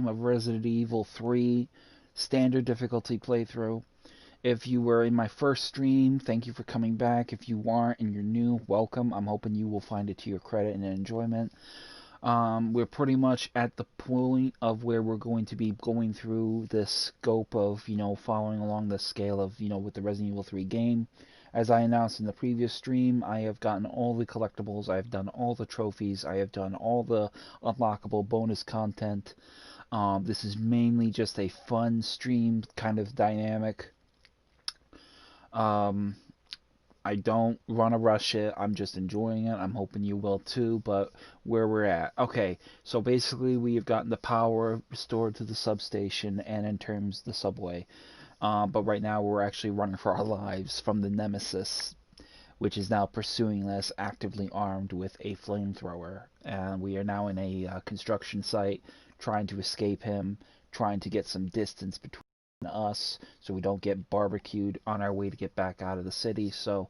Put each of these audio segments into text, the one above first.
of Resident Evil 3 standard difficulty playthrough. If you were in my first stream, thank you for coming back. If you aren't and you're new, welcome. I'm hoping you will find it to your credit and enjoyment. We're pretty much at the point of where we're going to be going through the scope of, following along the scale of, with the Resident Evil 3 game. As I announced in the previous stream, I have gotten all the collectibles, I have done all the trophies, I have done all the unlockable bonus content. This is mainly just a fun stream kind of dynamic. Um, I don't want to rush it. I'm just enjoying it. I'm hoping you will too, but where we're at. Okay, so basically we have gotten the power restored to the substation and in terms the subway. But right now we're actually running for our lives from the Nemesis, which is now pursuing us actively armed with a flamethrower. And we are now in a construction site trying to escape him, trying to get some distance between us so we don't get barbecued on our way to get back out of the city. So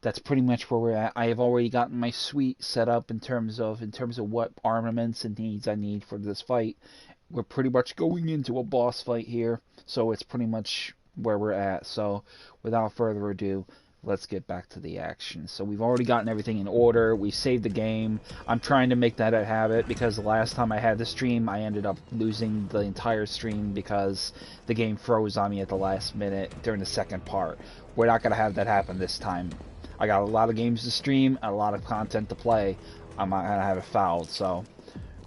that's pretty much where we're at. I have already gotten my suite set up in terms of what armaments and needs I need for this fight. We're pretty much going into a boss fight here, so it's pretty much where we're at. So without further ado, let's get back to the action. So we've already gotten everything in order. We saved the game. I'm trying to make that a habit because the last time I had the stream, I ended up losing the entire stream because the game froze on me at the last minute during the second part. We're not going to have that happen this time. I got a lot of games to stream, a lot of content to play. I'm not going to have it fouled. So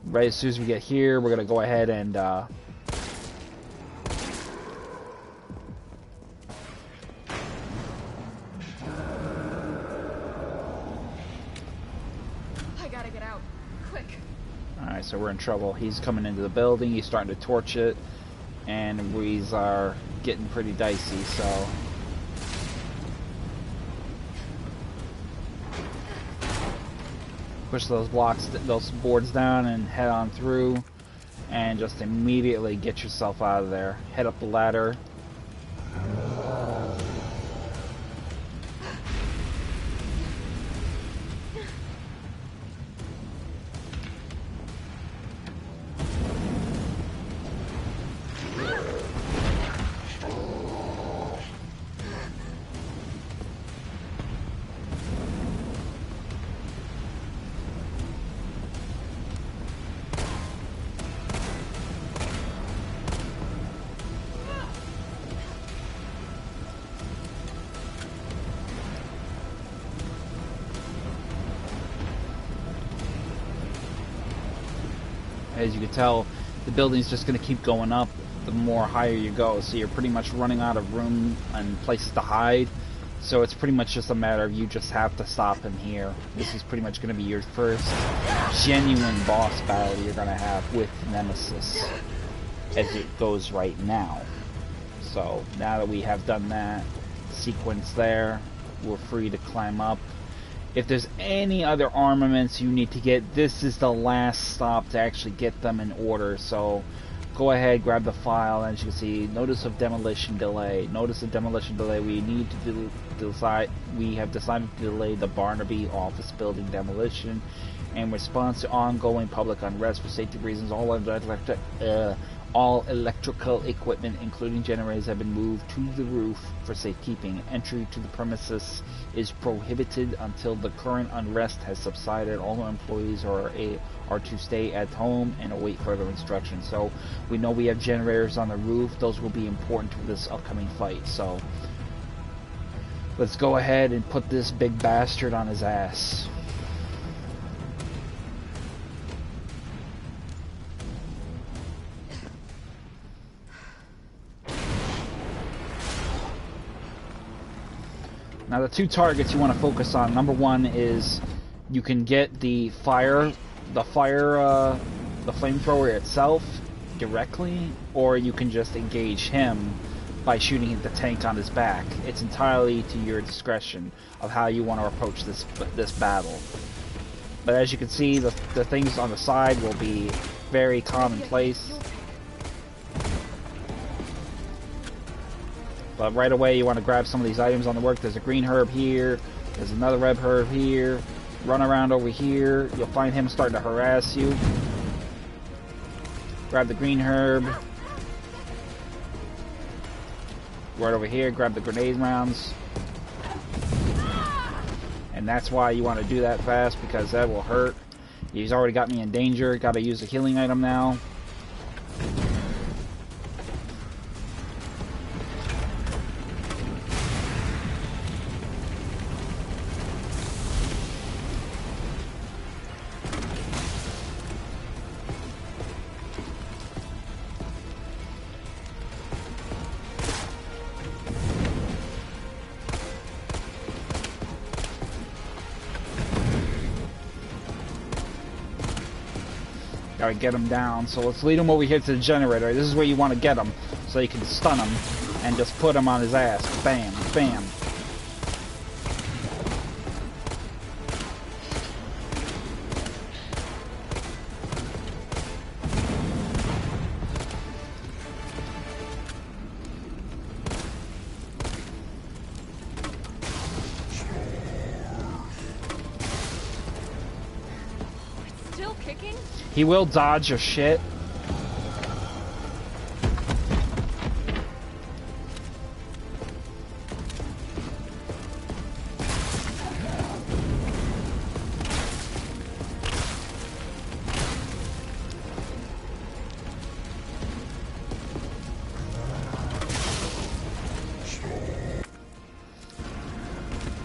right as soon as we get here, we're going to go ahead and Alright, so we're in trouble. He's coming into the building, he's starting to torch it, and we are getting pretty dicey, so... Push those boards down and head on through, and just immediately get yourself out of there. Head up the ladder. As you can tell, the building's just going to keep going up the more higher you go, so you're pretty much running out of room and places to hide. So it's pretty much just a matter of you just have to stop him here. This is pretty much going to be your first genuine boss battle you're going to have with Nemesis, as it goes right now. So now that we have done that sequence there, we're free to climb up. If there's any other armaments you need to get, this is the last stop to actually get them in order. So go ahead, grab the file, and as you can see, notice of demolition delay. Notice of demolition delay. We need to decide. We have decided to delay the Barnaby office building demolition in response to ongoing public unrest for safety reasons. All electrical equipment, including generators, have been moved to the roof for safekeeping. Entry to the premises is prohibited until the current unrest has subsided. All employees are to stay at home and await further instructions. So we know we have generators on the roof. Those will be important to this upcoming fight. So let's go ahead and put this big bastard on his ass. Now the two targets you want to focus on, number one is you can get the flamethrower itself directly, or you can just engage him by shooting the tank on his back. It's entirely to your discretion of how you want to approach this battle. But as you can see, the things on the side will be very commonplace. But right away you want to grab some of these items on the work. There's a green herb here, there's another red herb here. Run around over here, you'll find him starting to harass you. Grab the green herb. Right over here, grab the grenade rounds. And that's why you want to do that fast, because that will hurt. He's already got me in danger. Got to use a healing item now. Gotta get him down. So let's lead him over here to the generator. This is where you want to get him, so you can stun him and just put him on his ass. Bam, bam. He will dodge your shit.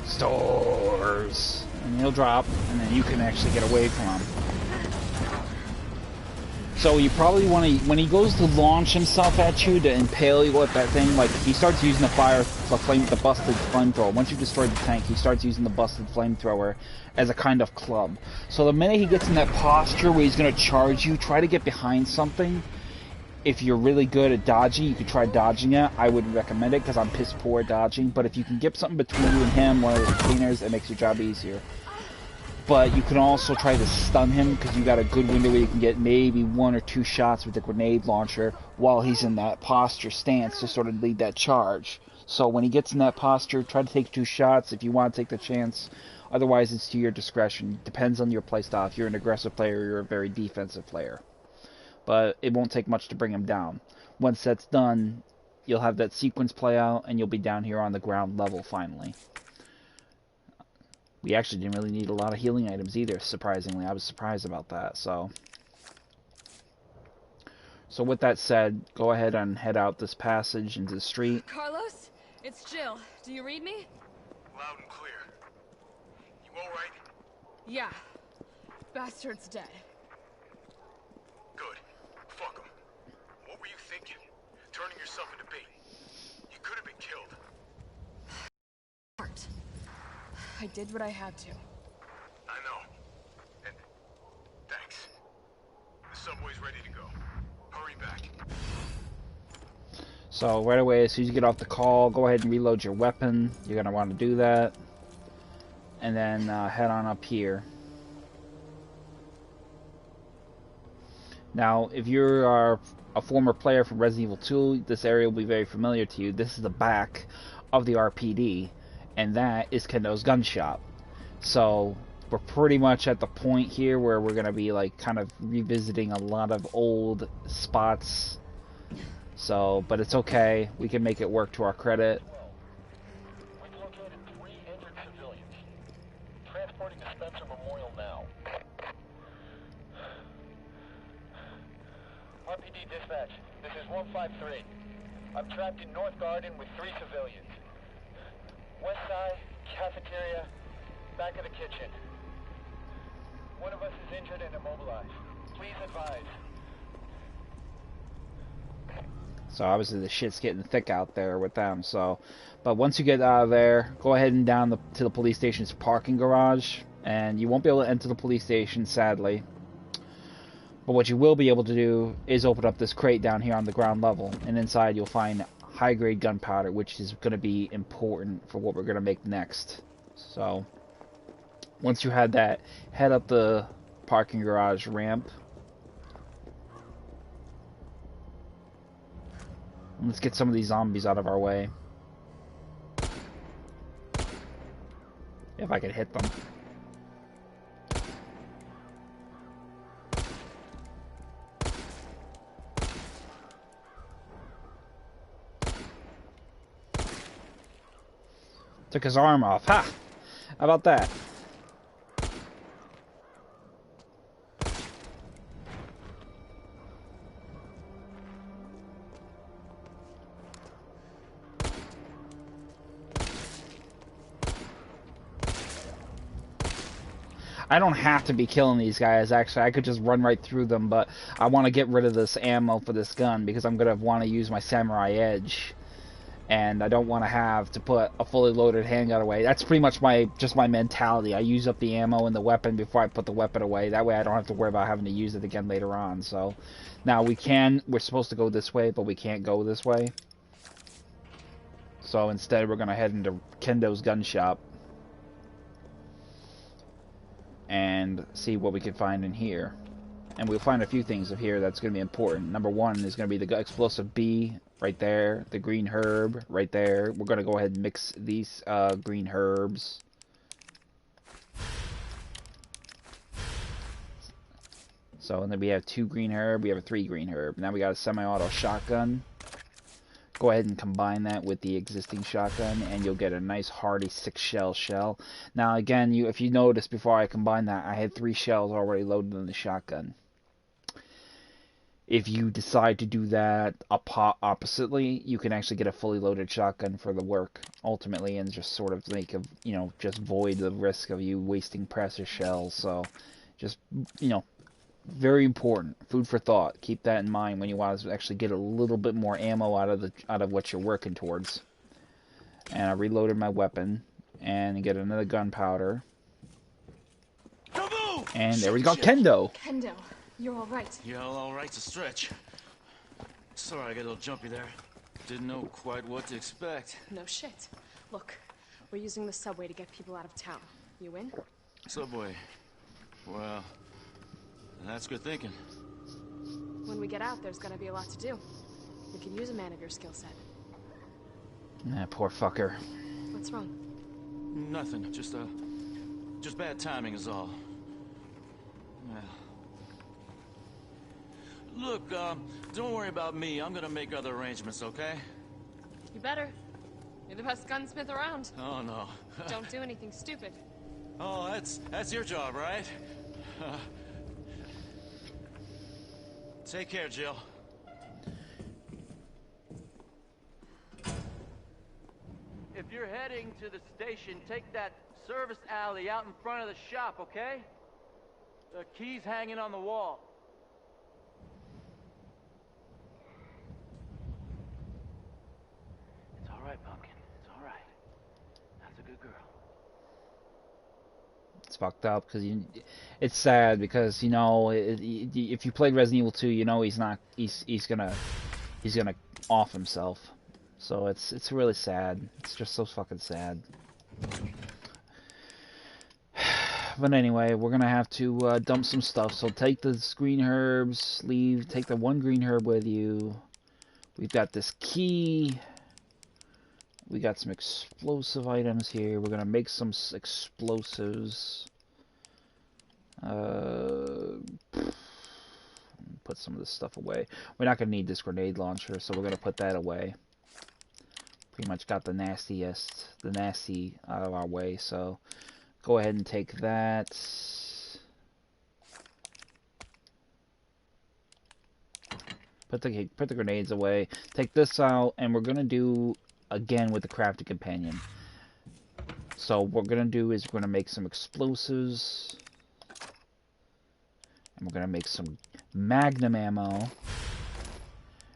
Stores. And he'll drop, and then you can actually get away from him. So you probably want to, when he goes to launch himself at you to impale you with that thing, like he starts using the the busted flamethrower. Once you destroy the tank, he starts using the busted flamethrower as a kind of club. So the minute he gets in that posture where he's going to charge you, try to get behind something. If you're really good at dodging, you could try dodging it. I wouldn't recommend it because I'm piss poor at dodging. But if you can get something between you and him, one of the cleaners, it makes your job easier. But you can also try to stun him because you got a good window where you can get maybe 1 or 2 shots with the grenade launcher while he's in that posture stance to sort of lead that charge. So when he gets in that posture, try to take 2 shots if you want to take the chance. Otherwise, it's to your discretion. Depends on your playstyle. If you're an aggressive player, you're a very defensive player. But it won't take much to bring him down. Once that's done, you'll have that sequence play out, and you'll be down here on the ground level finally. We actually didn't really need a lot of healing items either, surprisingly. I was surprised about that, so with that said, go ahead and head out this passage into the street. Carlos, it's Jill. Do you read me? Loud and clear. You alright? Yeah. Bastard's dead. Good. Fuck him. What were you thinking? Turning yourself into bait. You could have been killed. Art. I did what I had to. I know. And thanks. The subway's ready to go. Hurry back. So right away, as soon as you get off the call, go ahead and reload your weapon. You're going to want to do that. And then head on up here. Now, if you are a former player from Resident Evil 2, this area will be very familiar to you. This is the back of the RPD. And that is Kendo's gun shop. So we're pretty much at the point here where we're gonna be like kind of revisiting a lot of old spots. So, but it's okay. We can make it work to our credit. We've located 3 injured civilians. Transporting to Spencer Memorial now. RPD dispatch. This is 153. I'm trapped in North Garden with 3 civilians. West side, cafeteria, back of the kitchen. One of us is injured and immobilized. Please advise. So obviously the shit's getting thick out there with them. So, but once you get out of there, go ahead and down to the police station's parking garage, and you won't be able to enter the police station, sadly. But what you will be able to do is open up this crate down here on the ground level, and inside you'll find high-grade gunpowder, which is going to be important for what we're going to make next. So, once you had that, head up the parking garage ramp. Let's get some of these zombies out of our way. If I could hit them. Took his arm off. Ha! How about that? I don't have to be killing these guys, actually. I could just run right through them, but I want to get rid of this ammo for this gun because I'm going to want to use my Samurai Edge. And I don't want to have to put a fully loaded handgun away. That's pretty much my mentality. I use up the ammo in the weapon before I put the weapon away. That way I don't have to worry about having to use it again later on. So now we're supposed to go this way, but we can't go this way. So instead we're going to head into Kendo's gun shop and see what we can find in here. And we'll find a few things of here that's going to be important. Number one is going to be the explosive B right there, the green herb right there. We're going to go ahead and mix these green herbs. So, and then we have 2 green herb, we have a 3 green herb. Now we got a semi-auto shotgun. Go ahead and combine that with the existing shotgun, and you'll get a nice hearty 6-shell shell. Now again, if you notice, before I combined that, I had 3 shells already loaded in the shotgun. If you decide to do that oppositely, you can actually get a fully loaded shotgun for the work, ultimately, and just sort of make just void the risk of you wasting precious shells. So, just, very important. Food for thought. Keep that in mind when you want to actually get a little bit more ammo out of what you're working towards. And I reloaded my weapon and get another gunpowder. And there we go, Kendo. Kendo, you're all right. Yeah, all right's a stretch. Sorry, I got a little jumpy there. Didn't know quite what to expect. No shit. Look, we're using the subway to get people out of town. You in? Subway. Well, that's good thinking. When we get out, there's gonna be a lot to do. We could use a man of your skill set. Ah, poor fucker. What's wrong? Nothing. Just bad timing is all. Well. Look, don't worry about me. I'm gonna make other arrangements, okay? You better. You're the best gunsmith around. Oh, no. Don't do anything stupid. Oh, that's your job, right? Take care, Jill. If you're heading to the station, take that service alley out in front of the shop, okay? The key's hanging on the wall. It's all right, Pumpkin. It's all right. That's a good girl. It's fucked up because it's sad because if you played Resident Evil 2, he's gonna off himself. So it's really sad. It's just so fucking sad. But anyway, we're gonna have to dump some stuff. So take the green herbs, take the 1 green herb with you. We've got this key. We got some explosive items here. We're gonna make some explosives. Put some of this stuff away. We're not gonna need this grenade launcher, so we're gonna put that away. Pretty much got the nasty out of our way. So go ahead and take that. Put the grenades away. Take this out, and we're gonna do again with the crafted companion. So what we're gonna do is we're gonna make some explosives, and we're gonna make some magnum ammo,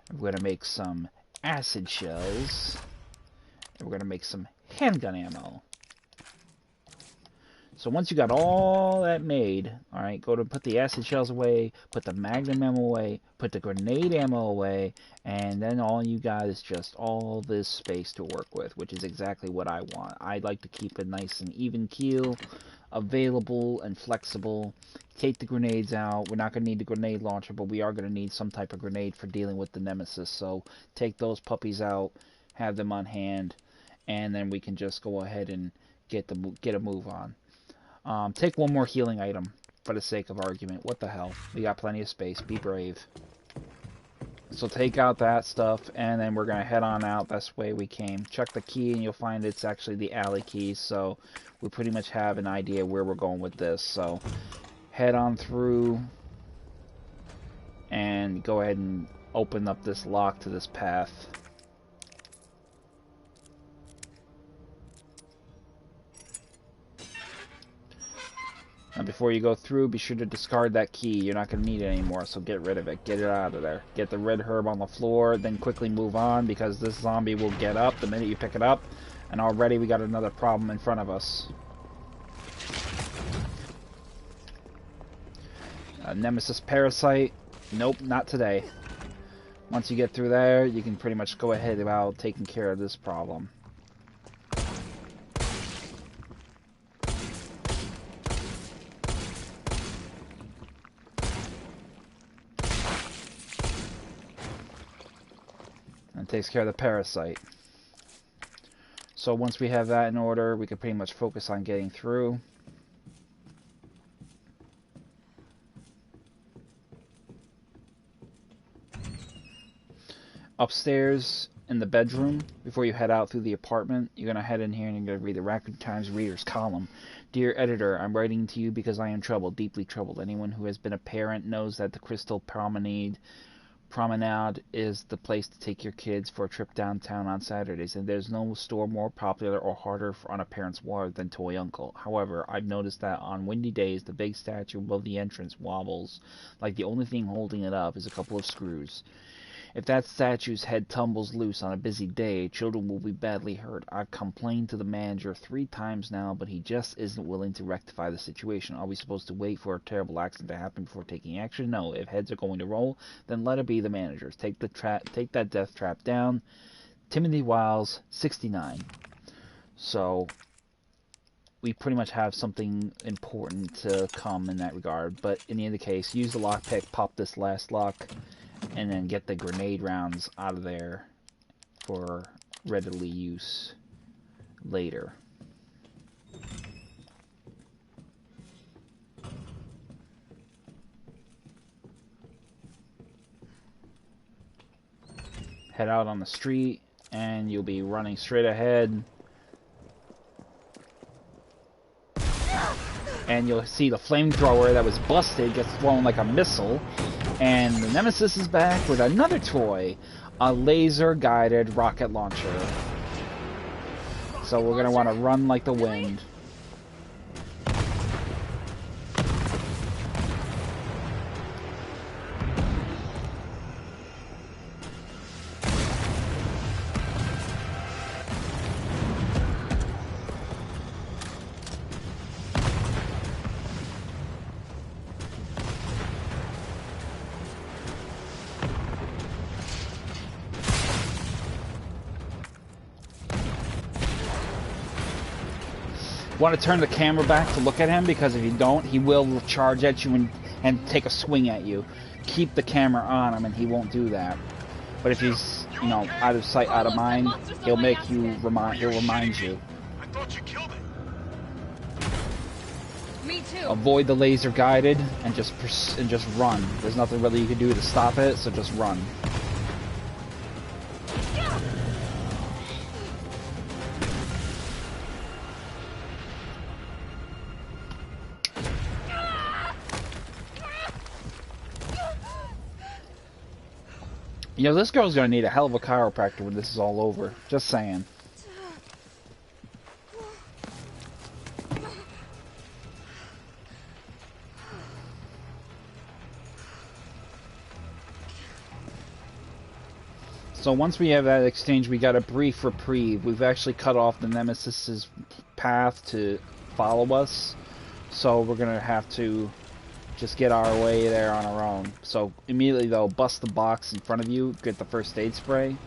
and we're gonna make some acid shells, and we're gonna make some handgun ammo. So once you got all that made, alright, go to put the acid shells away, put the magnum ammo away, put the grenade ammo away, and then all you got is just all this space to work with, which is exactly what I want. I like to keep a nice and even keel, available and flexible. Take the grenades out. We're not going to need the grenade launcher, but we are going to need some type of grenade for dealing with the Nemesis. So take those puppies out, have them on hand, and then we can just go ahead and get a move on. Take 1 more healing item for the sake of argument. What the hell? We got plenty of space. Be brave. So take out that stuff, and then we're going to head on out. That's the way we came. Check the key, and you'll find it's actually the alley key, so we pretty much have an idea where we're going with this. So head on through, and go ahead and open up this lock to this path. And before you go through, be sure to discard that key. You're not going to need it anymore, so get rid of it. Get it out of there. Get the red herb on the floor, then quickly move on, because this zombie will get up the minute you pick it up. And already we got another problem in front of us. Nemesis Parasite. Nope, not today. Once you get through there, you can pretty much go ahead about taking care of this problem. And takes care of the parasite. So once we have that in order, we can pretty much focus on getting through. Upstairs in the bedroom, before you head out through the apartment, you're going to head in here and you're going to read the Raccoon Times Reader's column. Dear editor, I'm writing to you because I am troubled, deeply troubled. Anyone who has been a parent knows that the Crystal Promenade is the place to take your kids for a trip downtown on Saturdays, and there's no store more popular or harder on a parent's wallet than Toy Uncle. However, I've noticed that on windy days, the big statue above the entrance wobbles, like the only thing holding it up is a couple of screws. If that statue's head tumbles loose on a busy day, children will be badly hurt. I've complained to the manager 3 times now, but he just isn't willing to rectify the situation. Are we supposed to wait for a terrible accident to happen before taking action? No. If heads are going to roll, then let it be the managers. Take that death trap down. Timothy Wiles, 69. So we pretty much have something important to come in that regard. But in either case, use the lockpick, pop this last lock, and then get the grenade rounds out of there for readily use later. Head out on the street, and you'll be running straight ahead. And you'll see the flamethrower that was busted gets thrown like a missile. And the Nemesis is back with another toy, a laser-guided rocket launcher. So we're going to want to run like the wind. Want to turn the camera back to look at him, because if you don't, he will charge at you and take a swing at you. Keep the camera on him and he won't do that. But if he's, you know, out of sight, out of mind, he'll make you he'll remind you. I thought you killed it. Me too. Avoid the laser guided and just run. There's nothing really you can do to stop it, so just run. You know, this girl's gonna need a hell of a chiropractor when this is all over. Just saying. So once we have that exchange, we got a brief reprieve. We've actually cut off the Nemesis's path to follow us. So we're gonna have to just get our way there on our own. So immediately though, bust the box in front of you, get the first aid spray,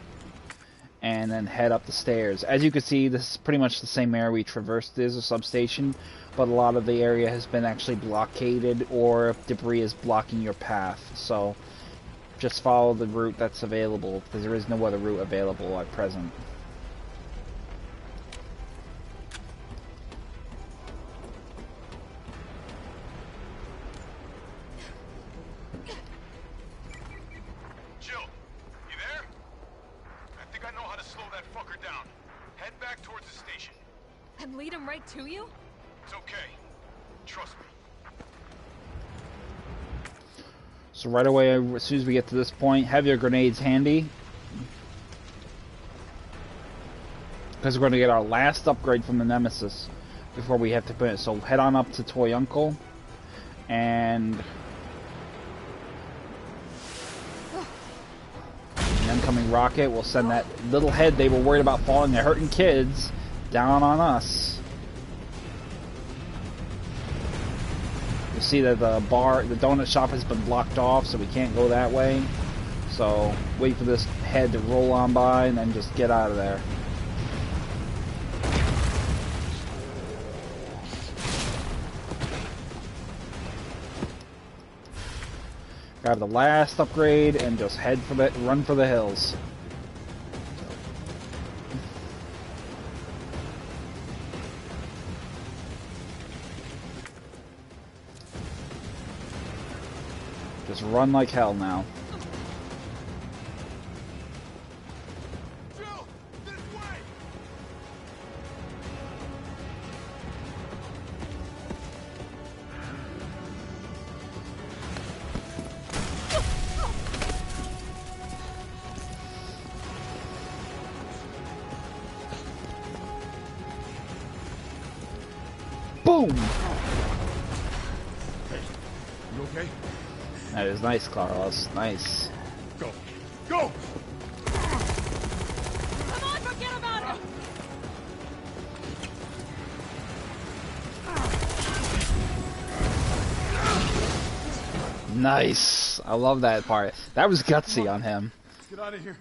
and then head up the stairs. As you can see, this is pretty much the same area we traversed. There's a substation, but a lot of the area has been actually blockaded, or debris is blocking your path. So just follow the route that's available, because there is no other route available at present. And lead him right to you? It's okay. Trust me. So right away, as soon as we get to this point, have your grenades handy. Because we're going to get our last upgrade from the Nemesis before we have to put it. So head on up to Toy Uncle. And an incoming rocket will send that little head they were worried about falling and hurting kids down on us. You see that the donut shop has been blocked off, so we can't go that way. So wait for this head to roll on by and then just get out of there. Grab the last upgrade and just run for the hills. Just run like hell now. Jill, this way! Boom! You okay? That is nice, Carlos. Nice. Go! Go! Come on, forget about it! Nice. I love that part. That was gutsy on him. Let's get out of here.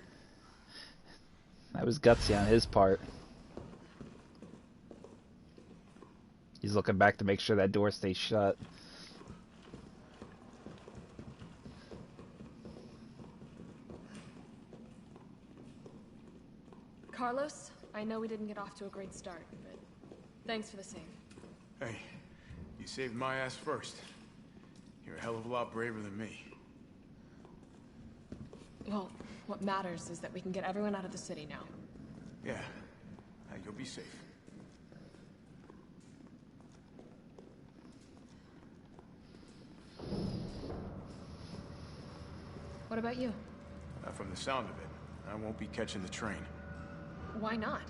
That was gutsy on his part. He's looking back to make sure that door stays shut. Carlos, I know we didn't get off to a great start, but thanks for the save. Hey, you saved my ass first. You're a hell of a lot braver than me. Well, what matters is that we can get everyone out of the city now. Yeah, you'll be safe. What about you? From the sound of it, I won't be catching the train. Why not?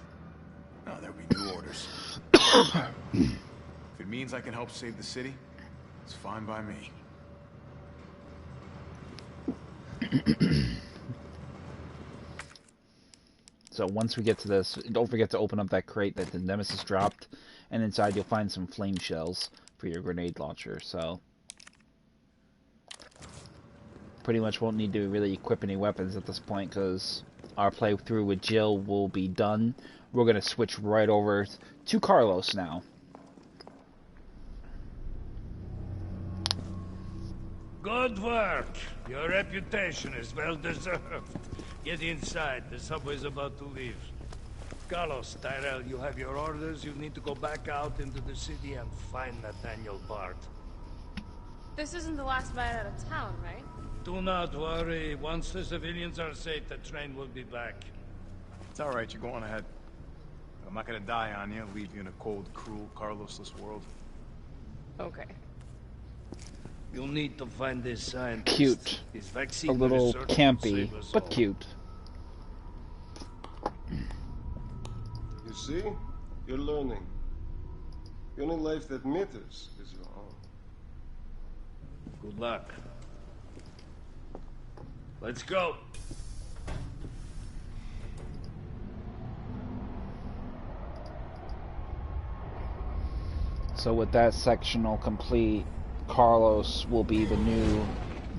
No, there'll be new orders. If it means I can help save the city, it's fine by me. So once we get to this, don't forget to open up that crate that the Nemesis dropped, and inside you'll find some flame shells for your grenade launcher. So pretty much won't need to really equip any weapons at this point because our playthrough with Jill will be done. We're going to switch right over to Carlos now. Good work. Your reputation is well deserved. Get inside. The subway's about to leave. Carlos, Tyrell, you have your orders. You need to go back out into the city and find Nathaniel Bard. This isn't the last ride out of town, right? Do not worry. Once the civilians are safe, the train will be back. It's all right, you're going ahead. I'm not gonna die on you, leave you in a cold, cruel, Carlosless world. Okay. You'll need to find this scientist. Cute. His vaccine A little research will campy, save us but all. cute. You see? You're learning. The only life that matters is your own. Good luck. Let's go. So with that sectional complete, Carlos will be the new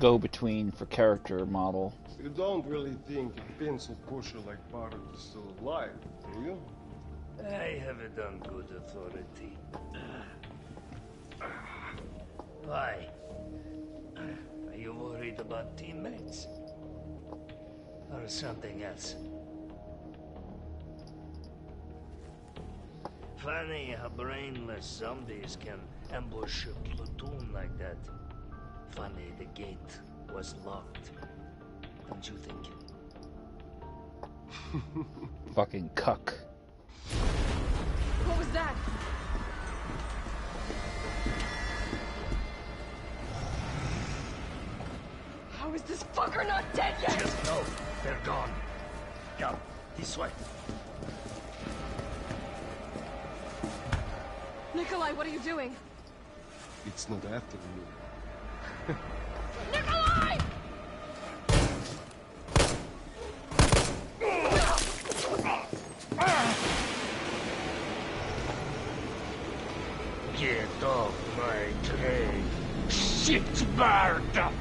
go-between for character model. You don't really think a pencil pusher like Bard is still alive, do you? I have it on good authority. Why? Are you worried about teammates? Or something else? Funny how brainless zombies can ambush a platoon like that. Funny the gate was locked. Don't you think? Fucking cuck. What was that? How is this fucker not dead yet? Just know they're gone. Go, this way. Nikolai, what are you doing? It's not after you. Nikolai! Get off my train. Shitbird!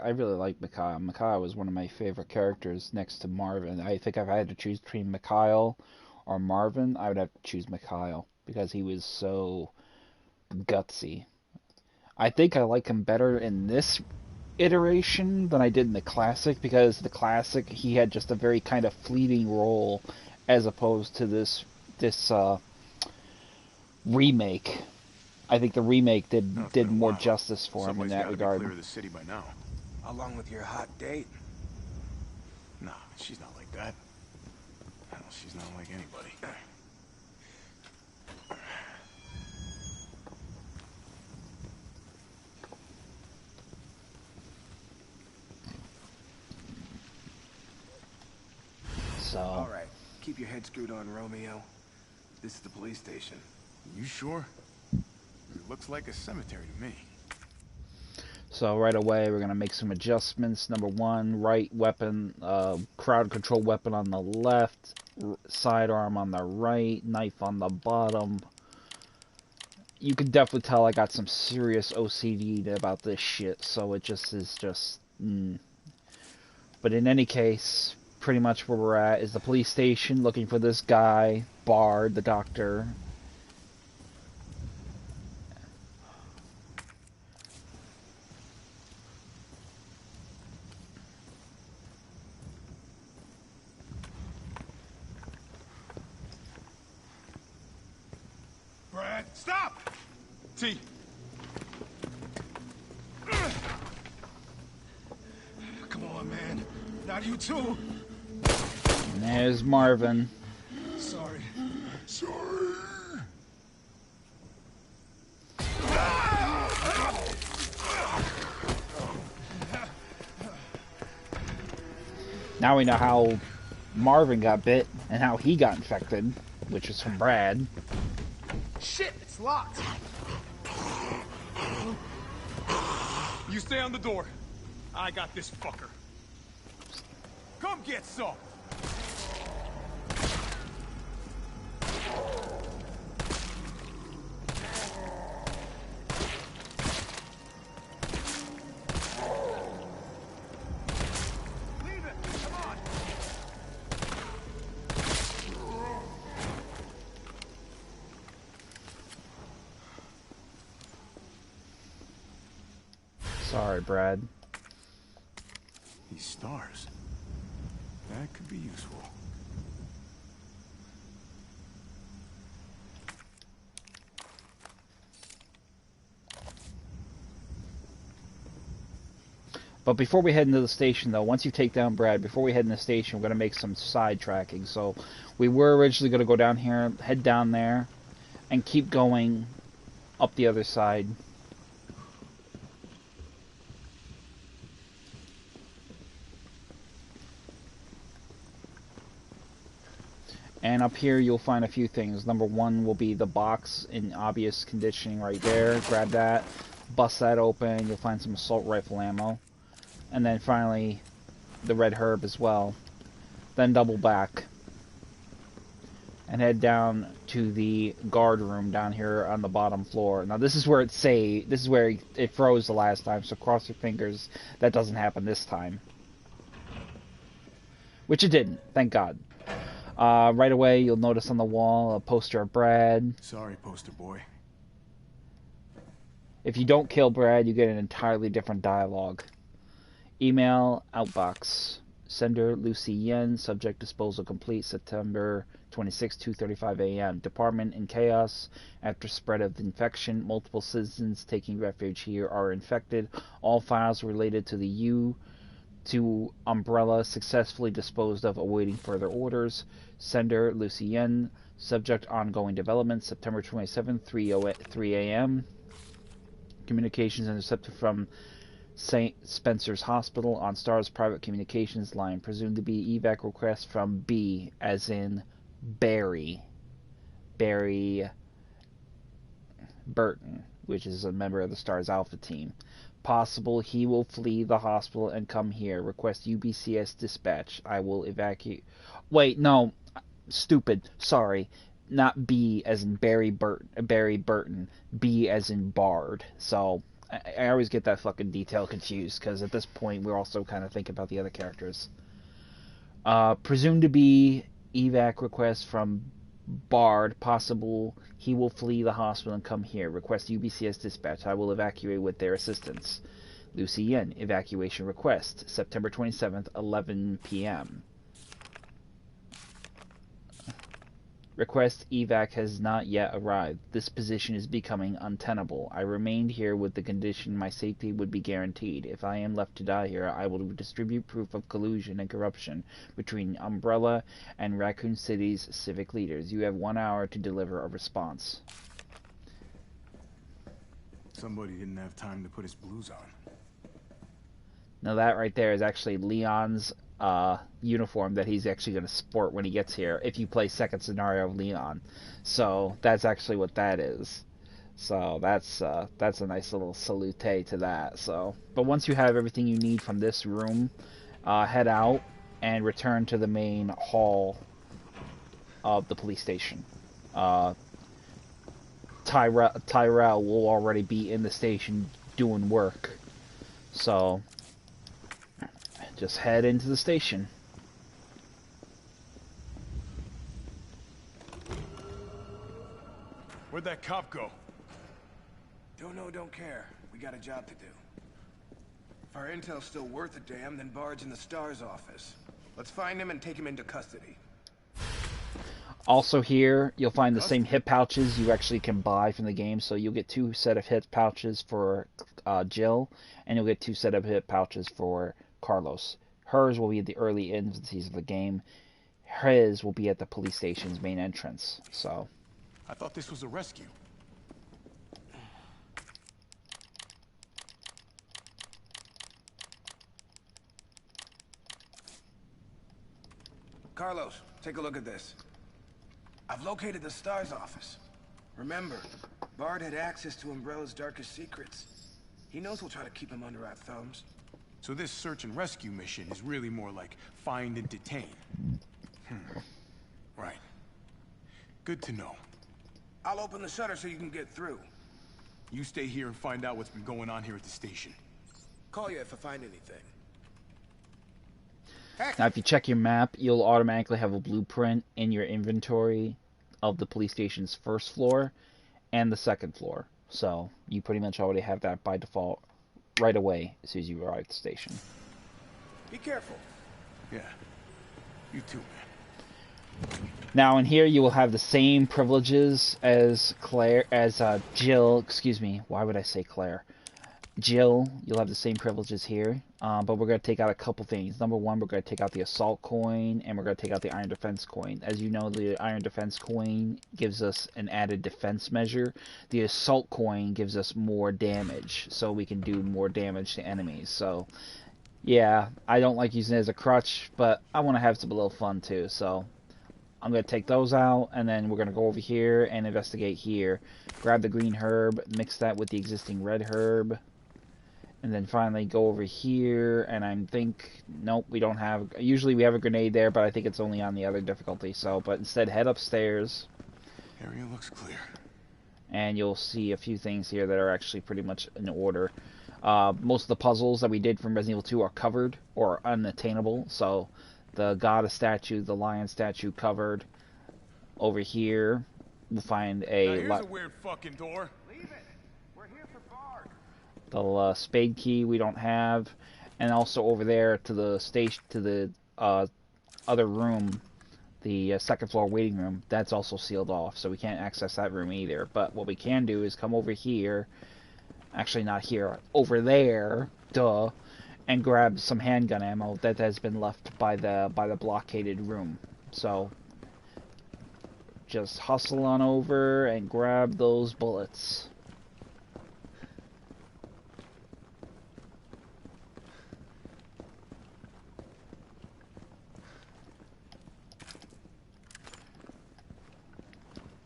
I really like Mikhail. Mikhail was one of my favorite characters next to Marvin. I think if I had to choose between Mikhail or Marvin, I would have to choose Mikhail because he was so gutsy. I think I like him better in this iteration than I did in the classic, because the classic he had just a very kind of fleeting role as opposed to this remake. I think the remake did more justice for him in that regard. Clear of the city by now. Along with your hot date. Nah, she's not like that. Hell, she's not like anybody. So. All right, keep your head screwed on, Romeo. This is the police station. You sure? It looks like a cemetery to me. So right away we're gonna make some adjustments. Number one, right weapon, crowd control weapon on the left, sidearm on the right, knife on the bottom. You can definitely tell I got some serious OCD about this shit, so it just is just. But in any case, pretty much where we're at is the police station, looking for this guy, Bard, the doctor. Brad, stop! T. Come on, man. Not you too. And there's Marvin. Sorry. Now we know how Marvin got bit and how he got infected, which is from Brad. Shit, it's locked. You stay on the door. I got this fucker. Come get some! Leave it! Come on! Sorry, Brad. These stars. That could be useful. But before we head into the station, though, once you take down Brad, before we head in the station, we're going to make some side tracking. So we were originally going to go down here, head down there, and keep going up the other side. And up here you'll find a few things. Number one will be the box in obvious conditioning right there. Grab that, bust that open, you'll find some assault rifle ammo. And then finally, the red herb as well. Then double back. And head down to the guard room down here on the bottom floor. Now this is where this is where it froze the last time, so cross your fingers that doesn't happen this time. Which it didn't, thank God. Right away, you'll notice on the wall a poster of Brad. Sorry, poster boy. If you don't kill Brad, you get an entirely different dialogue. Email, outbox. Sender Lucy Yen. Subject disposal complete. September 26, 2:35 a.m. Department in chaos after spread of infection. Multiple citizens taking refuge here are infected. All files related to the to Umbrella successfully disposed of, awaiting further orders. Sender Lucy Yen. Subject ongoing development. September 27, 3 a.m. Communications intercepted from St. Spencer's Hospital on STAR's private communications line. Presumed to be evac request from B, as in Barry Burton, which is a member of the STAR's Alpha team. Possible he will flee the hospital and come here. Request UBCS dispatch. I will evacuate. Wait, no. Stupid. Sorry. Not B as in Barry Burton. B as in Bard. So I always get that fucking detail confused, because at this point we're also kind of thinking about the other characters. Presumed to be evac request from Bard. Possible he will flee the hospital and come here. Request UBCS dispatch. I will evacuate with their assistance. Lucy Yen. Evacuation request. September 27th, 11 p.m. Request evac has not yet arrived. This position is becoming untenable. I remained here with the condition my safety would be guaranteed. If I am left to die here, I will distribute proof of collusion and corruption between Umbrella and Raccoon City's civic leaders. You have 1 hour to deliver a response. Somebody didn't have time to put his blues on. Now that right there is actually Leon's uniform that he's actually going to sport when he gets here, if you play second scenario of Leon. So that's actually what that is. So that's a nice little salute to that. So, but once you have everything you need from this room, head out and return to the main hall of the police station. Tyrell will already be in the station doing work. So just head into the station. Where'd that cop go? Don't know, don't care. We got a job to do. If our intel's still worth a damn, then Bard's in the STAR's office. Let's find him and take him into custody. Also here, you'll find the same hip pouches you actually can buy from the game. So you'll get 2 set of hip pouches for Jill, and you'll get 2 set of hip pouches for Carlos. Hers will be at the early infancies of the game. His will be at the police station's main entrance. So, I thought this was a rescue. Carlos, take a look at this. I've located the STAR's office. Remember, Bard had access to Umbrella's darkest secrets. He knows we'll try to keep him under our thumbs. So this search and rescue mission is really more like find and detain. Right. Good to know. I'll open the shutter so you can get through. You stay here and find out what's been going on here at the station. Call you if I find anything. now if you check your map, you'll automatically have a blueprint in your inventory of the police station's first floor and the second floor. So you pretty much already have that by default right away as soon as you arrive at the station. Be careful. Yeah. You too, man. Now in here you will have the same privileges as Jill, excuse me, why would I say Claire? Jill, you'll have the same privileges here, but we're going to take out a couple things. Number one, we're going to take out the assault coin, and we're going to take out the iron defense coin. As you know, the iron defense coin gives us an added defense measure. The assault coin gives us more damage, so we can do more damage to enemies. So, yeah, I don't like using it as a crutch, but I want to have some little fun too, so I'm going to take those out, and then we're going to go over here and investigate here. Grab the green herb, mix that with the existing red herb. And then finally go over here, and I think, nope, we don't have, usually we have a grenade there, but I think it's only on the other difficulty, so, but instead head upstairs. Area looks clear. And you'll see a few things here that are actually pretty much in order. Most of the puzzles that we did from Resident Evil 2 are covered, or unattainable, so the goddess statue, the lion statue covered. Over here, we'll find a... Now here's a weird fucking door. Leave it. We're here for Bard. The spade key we don't have, and also over there to the station, to the other room, the second floor waiting room. That's also sealed off, so we can't access that room either. But what we can do is come over here, actually not here, over there, duh, and grab some handgun ammo that has been left by the blockaded room. So just hustle on over and grab those bullets.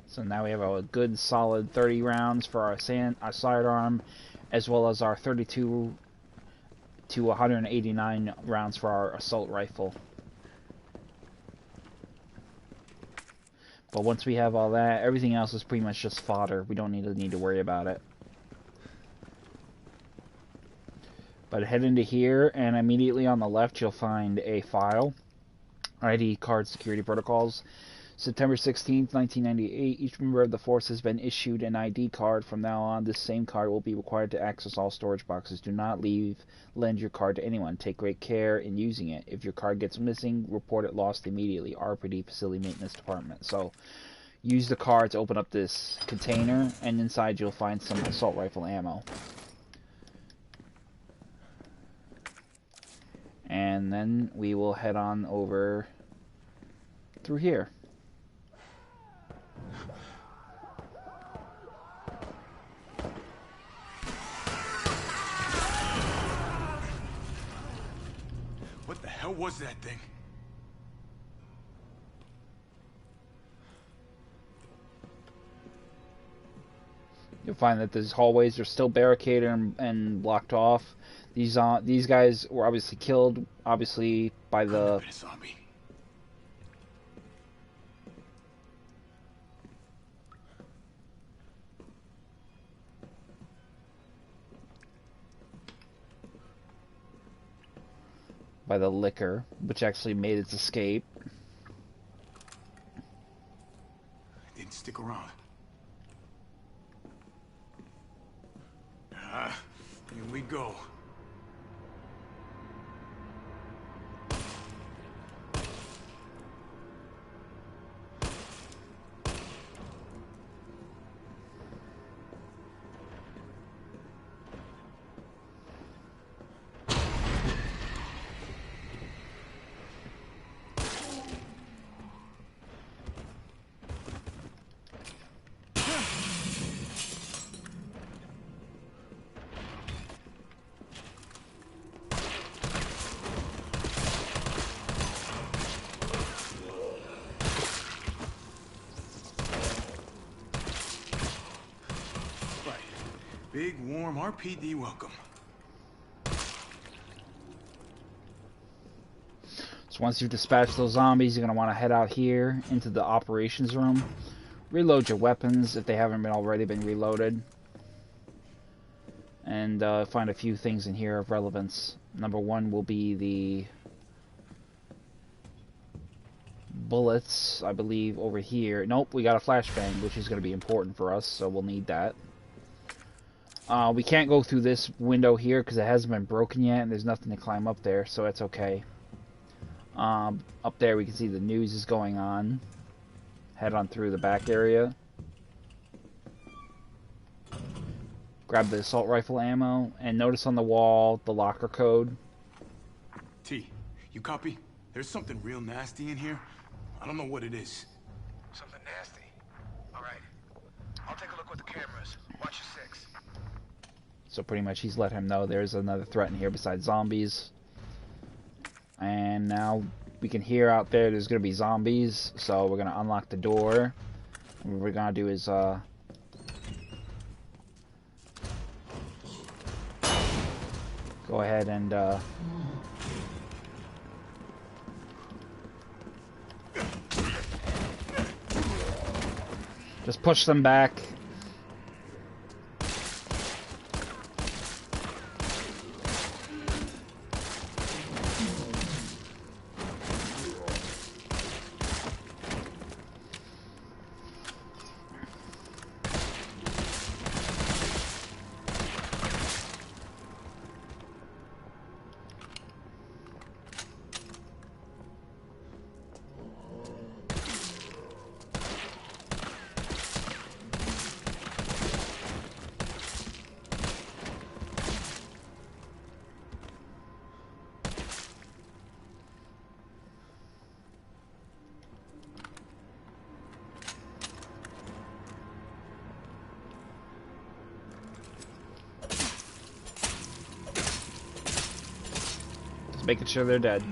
So now we have a good solid 30 rounds for our sidearm, as well as our 32 to 189 rounds for our assault rifle. But once we have all that, everything else is pretty much just fodder. We don't need to worry about it. But head into here, and immediately on the left you'll find a file, ID card security protocols. September 16th, 1998, each member of the force has been issued an ID card. From now on, this same card will be required to access all storage boxes. Do not lend your card to anyone. Take great care in using it. If your card gets missing, report it lost immediately. RPD, Facility Maintenance Department. So, use the card to open up this container, and inside you'll find some assault rifle ammo. And then we will head on over through here. What the hell was that thing? You'll find that these hallways are still barricaded and blocked off. These guys were obviously killed, obviously by the zombie. by the liquor, which actually made its escape. Didn't stick around. Here we go. Big, warm RPD welcome. So once you've dispatched those zombies, you're going to want to head out here into the operations room. Reload your weapons if they haven't already been reloaded. And find a few things in here of relevance. Number one will be the bullets, I believe, over here. Nope, we got a flashbang, which is going to be important for us, so we'll need that. We can't go through this window here because it hasn't been broken yet, and there's nothing to climb up there, so it's okay. Up there we can see the news is going on. Head on through the back area. Grab the assault rifle ammo, and notice on the wall the locker code. T, you copy? There's something real nasty in here. I don't know what it is. Something nasty. All right. I'll take a look with the cameras. Watch your six. So pretty much he's let him know there's another threat in here besides zombies. And now we can hear out there there's going to be zombies. So we're going to unlock the door. And what we're going to do is go ahead and just push them back. making sure they're dead.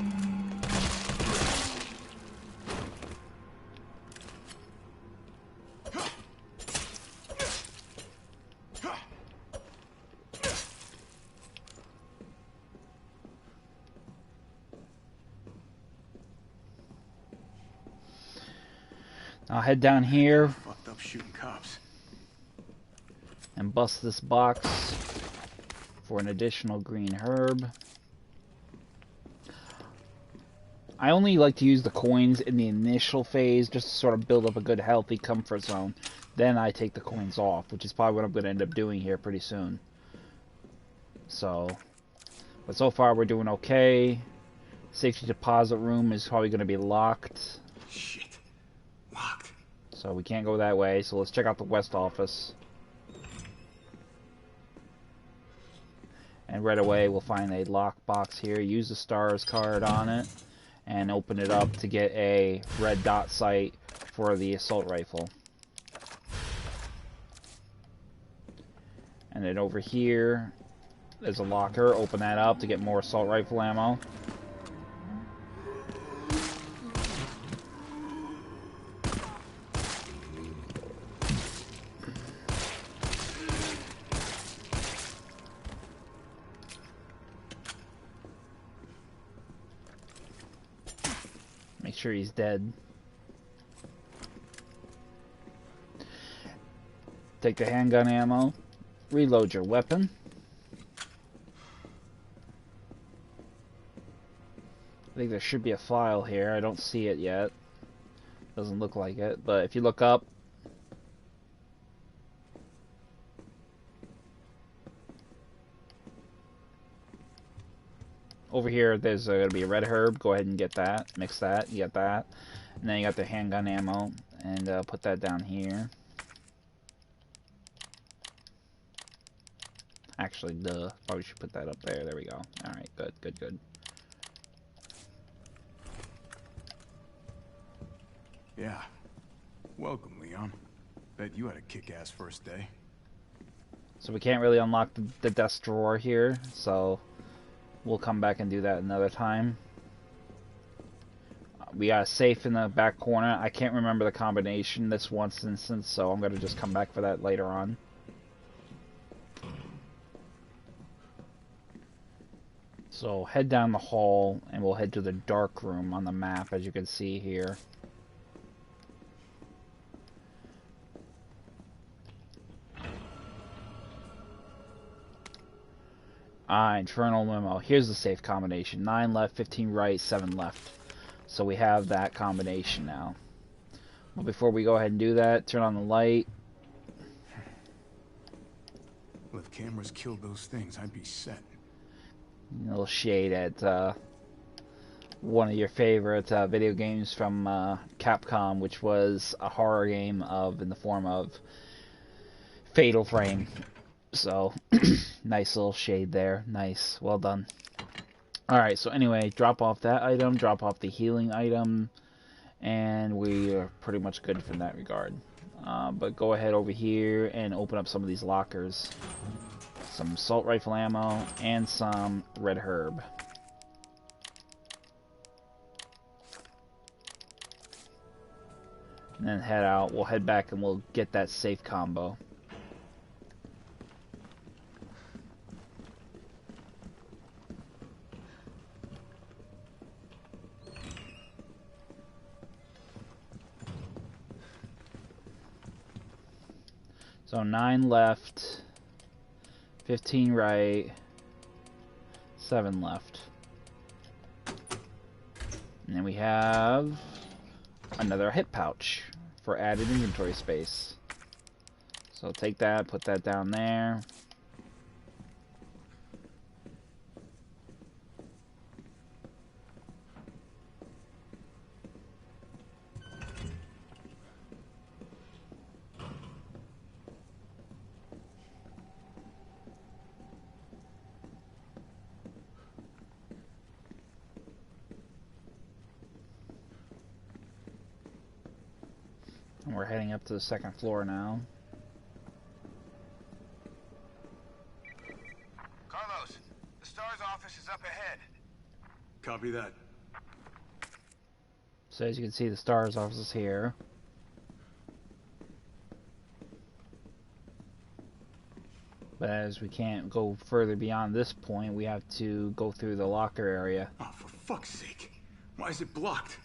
I'll head down here Fucked up shooting cops. and bust this box for an additional green herb. I only like to use the coins in the initial phase just to sort of build up a good healthy comfort zone. Then I take the coins off, which is probably what I'm going to end up doing here pretty soon. So, but so far we're doing okay. Safety deposit room is probably going to be locked. Shit. Locked. So we can't go that way, so let's check out the west office. And right away we'll find a lockbox here. Use the STARS card on it and open it up to get a red dot sight for the assault rifle. And then over here there's a locker. Open that up to get more assault rifle ammo. Make sure he's dead. Take the handgun ammo. Reload your weapon. I think there should be a file here. I don't see it yet. Doesn't look like it. But if you look up, over here, there's going to be a red herb. Go ahead and get that. Mix that. You get that. And then you got the handgun ammo. And put that down here. Actually, duh. Probably should put that up there. There we go. Alright, good, good, good. Yeah. Welcome, Leon. Bet you had a kick-ass first day. So we can't really unlock the desk drawer here. So we'll come back and do that another time. We got a safe in the back corner. I can't remember the combination this one instance, so I'm going to just come back for that later on. So head down the hall and we'll head to the dark room on the map, as you can see here. Infernal Memo. Here's the safe combination. 9 left, 15 right, 7 left. So we have that combination now. Well, before we go ahead and do that, turn on the light. Well, if cameras killed those things, I'd be set. A little shade at one of your favorite video games from Capcom, which was a horror game in the form of Fatal Frame. So, nice little shade there. Nice. Well done. Alright, so anyway, drop off that item, drop off the healing item, and we are pretty much good from that regard. But go ahead over here and open up some of these lockers. Some assault rifle ammo and some red herb. And then head out. We'll head back and we'll get that safe combo. So 9 left, 15 right, 7 left. And then we have another hip pouch for added inventory space. So take that, put that down there. And we're heading up to the second floor now. Carlos, the STARS office is up ahead. Copy that. So as you can see, the STARS office is here. But as we can't go further beyond this point, we have to go through the locker area. Oh, for fuck's sake. Why is it blocked?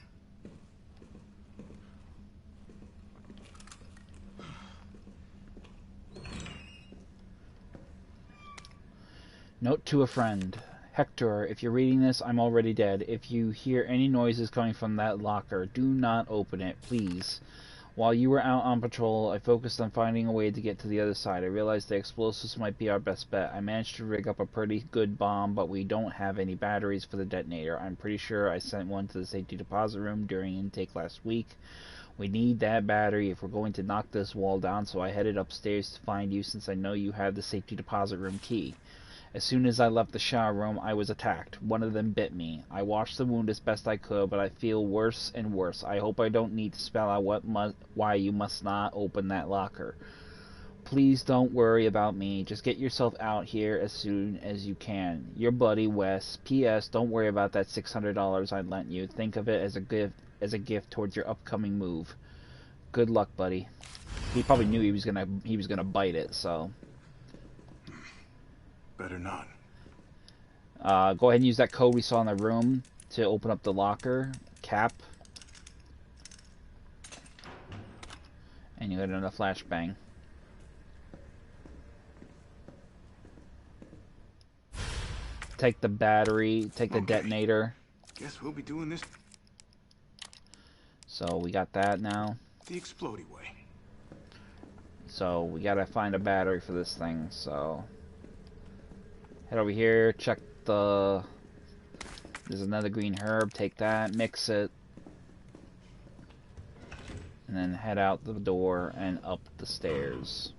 Note to a friend. Hector, if you're reading this, I'm already dead. If you hear any noises coming from that locker, do not open it, please. While you were out on patrol, I focused on finding a way to get to the other side. I realized the explosives might be our best bet. I managed to rig up a pretty good bomb, but we don't have any batteries for the detonator. I'm pretty sure I sent one to the safety deposit room during intake last week. We need that battery if we're going to knock this wall down, so I headed upstairs to find you since I know you have the safety deposit room key. As soon as I left the shower room, I was attacked. One of them bit me. I washed the wound as best I could, but I feel worse and worse. I hope I don't need to spell out why you must not open that locker. Please don't worry about me. Just get yourself out here as soon as you can. Your buddy, Wes. P.S. Don't worry about that $600 I lent you. Think of it as a gift towards your upcoming move. Good luck, buddy. He probably knew he was gonna bite it, so... Better not. Go ahead and use that code we saw in the room to open up the locker. Cap. And you hit another flashbang. Take the battery, take the detonator. Guess we'll be doing this So we got that now. the explodey way. So we gotta find a battery for this thing, so... Head over here, check the... There's another green herb, take that, mix it. And then head out the door and up the stairs.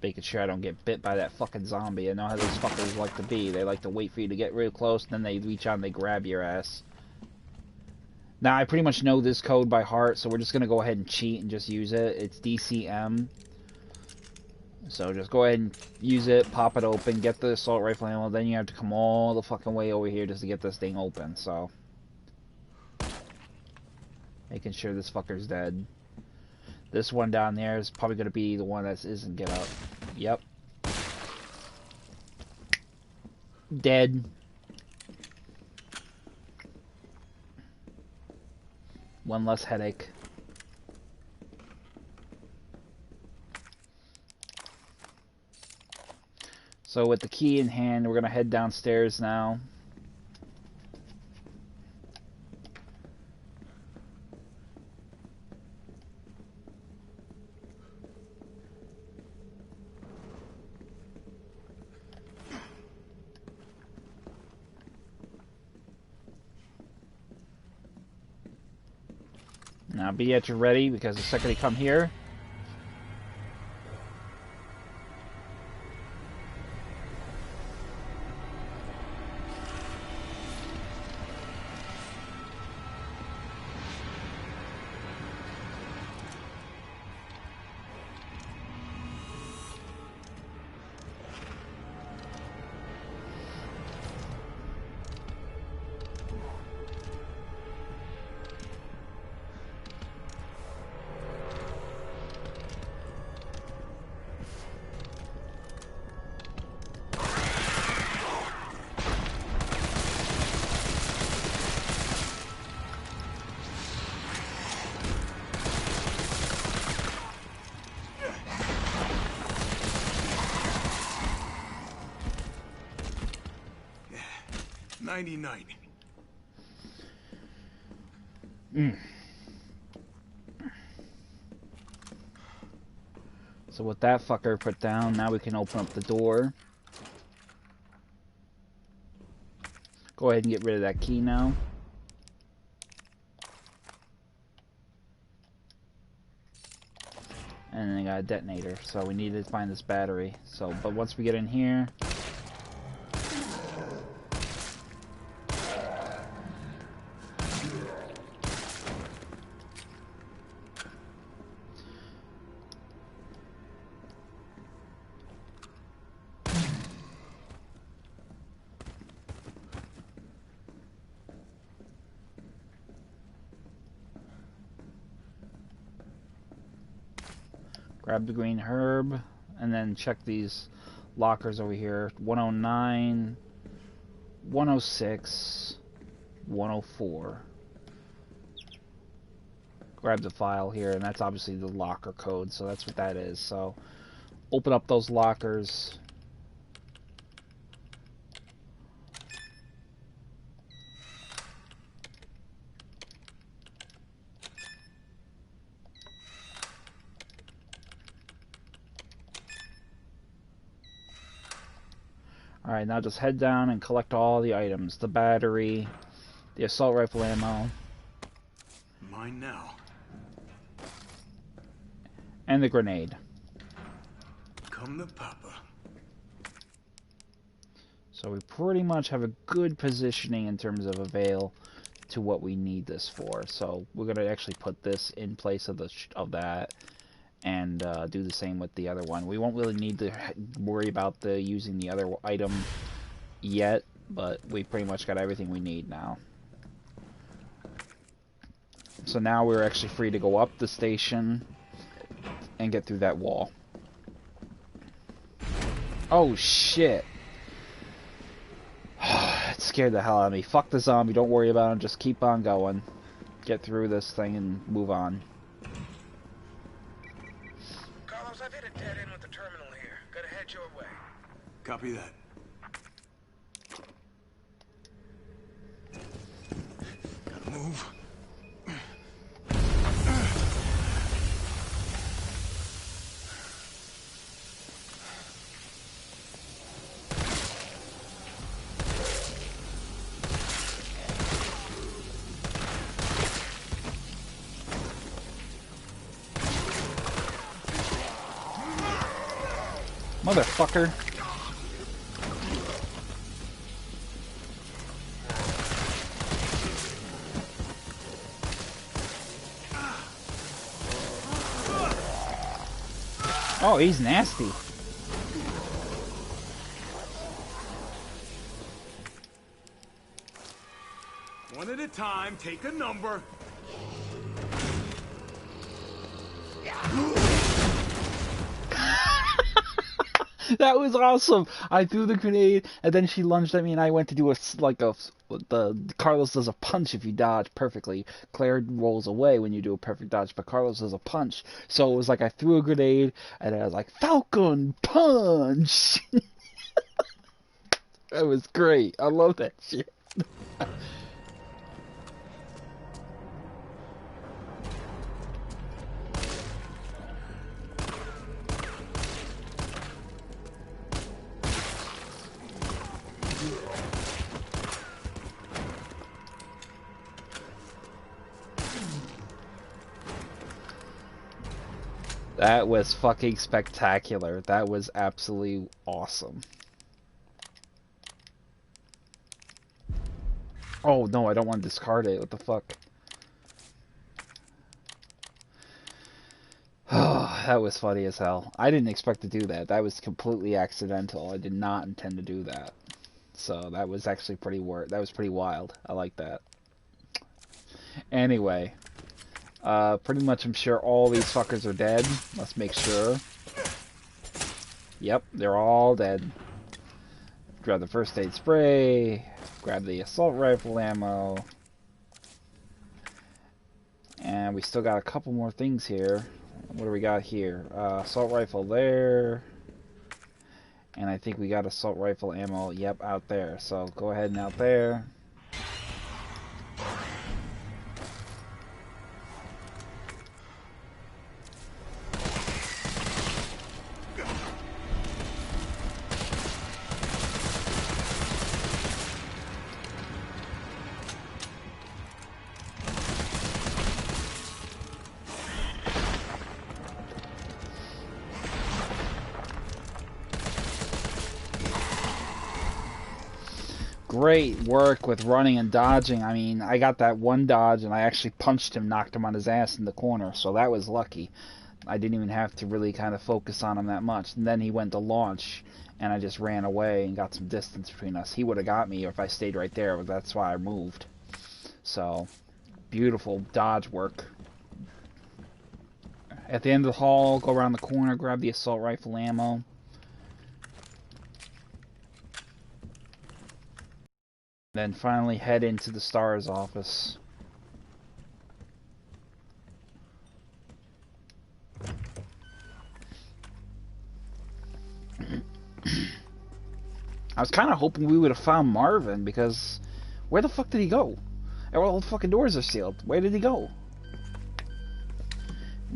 Making sure I don't get bit by that fucking zombie. I know how those fuckers like to be. They like to wait for you to get real close, and then they reach out and they grab your ass. Now, I pretty much know this code by heart, so we're just going to go ahead and cheat and just use it. It's DCM. So just go ahead and use it, pop it open, get the assault rifle ammo, then you have to come all the fucking way over here just to get this thing open, so... Making sure this fucker's dead. This one down there is probably going to be the one that isn't get up. Yep. Dead. One less headache. So with the key in hand, we're going to head downstairs now. Now be at your ready, because the second they come here... So with that fucker put down, now we can open up the door. Go ahead and get rid of that key now. And then I got a detonator, so we need to find this battery. So, but once we get in here, Grab the green herb, and then check these lockers over here. 109, 106, 104. Grab the file here, and that's obviously the locker code, so that's what that is. So open up those lockers. Alright, now just head down and collect all the items. The battery, the assault rifle ammo. Mine now. And the grenade. Come the papa. So we pretty much have a good positioning in terms of avail to what we need this for. So we're going to actually put this in place of that and do the same with the other one. We won't really need to worry about using the other item yet, but we pretty much got everything we need now. So now we're actually free to go up the station and get through that wall. Oh shit. It scared the hell out of me. Fuck the zombie, don't worry about him, just keep on going. Get through this thing and move on. Carlos, I've hit a dead end with the terminal here. Gotta head your way. Copy that. Gotta move. Motherfucker. Oh, he's nasty. One at a time, take a number. That was awesome. I threw the grenade, and then she lunged at me, and I went to do Carlos does a punch if you dodge perfectly. Claire rolls away when you do a perfect dodge, but Carlos does a punch. So it was like I threw a grenade, and I was like, Falcon punch! That was great. I love that shit. That was fucking spectacular. That was absolutely awesome. Oh no, I don't want to discard it. What the fuck? Oh, that was funny as hell. I didn't expect to do that. That was completely accidental. I did not intend to do that. So that was actually pretty wild. I like that. Anyway. Pretty much I'm sure all these fuckers are dead. Let's make sure. Yep, they're all dead. Grab the first aid spray. Grab the assault rifle ammo. And we still got a couple more things here. What do we got here? Assault rifle there. And I think we got assault rifle ammo, yep, out there. So go ahead and out there. Great work with running and dodging. I mean, I got that one dodge and I actually punched him, knocked him on his ass in the corner, so that was lucky. I didn't even have to really kind of focus on him that much. And then he went to launch and I just ran away and got some distance between us. He would have got me if I stayed right there, but that's why I moved. So, beautiful dodge work. At the end of the hall, go around the corner, grab the assault rifle ammo. Then finally head into the STARS office. I was kind of hoping we would have found Marvin, because where the fuck did he go? All the fucking doors are sealed. Where did he go?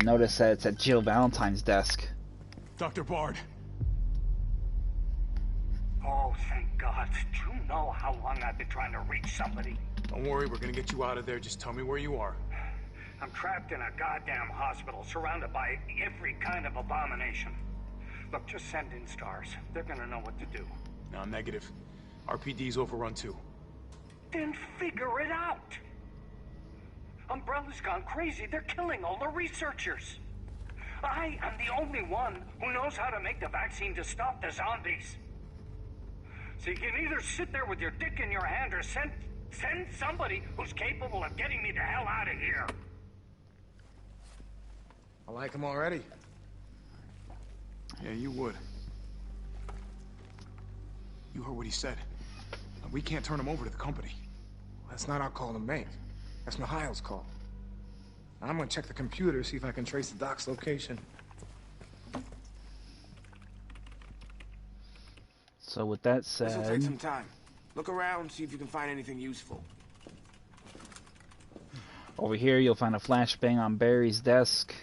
Notice that it's at Jill Valentine's desk. Dr. Bard. Oh, thank God. Do you know how long I've been trying to reach somebody? Don't worry, we're gonna get you out of there. Just tell me where you are. I'm trapped in a goddamn hospital, surrounded by every kind of abomination. Look, just send in STARS. They're gonna know what to do. No, negative. RPD's overrun too. Then figure it out! Umbrella's gone crazy. They're killing all the researchers. I am the only one who knows how to make the vaccine to stop the zombies. So you can either sit there with your dick in your hand or send somebody who's capable of getting me the hell out of here. I like him already. Yeah, you would. You heard what he said. We can't turn him over to the company. That's not our call to make. That's Mikhail's call. I'm gonna check the computer, see if I can trace the doc's location. So with that This'll take said, some time. Look around, see if you can find anything useful. over here you'll find a flashbang on Barry's desk.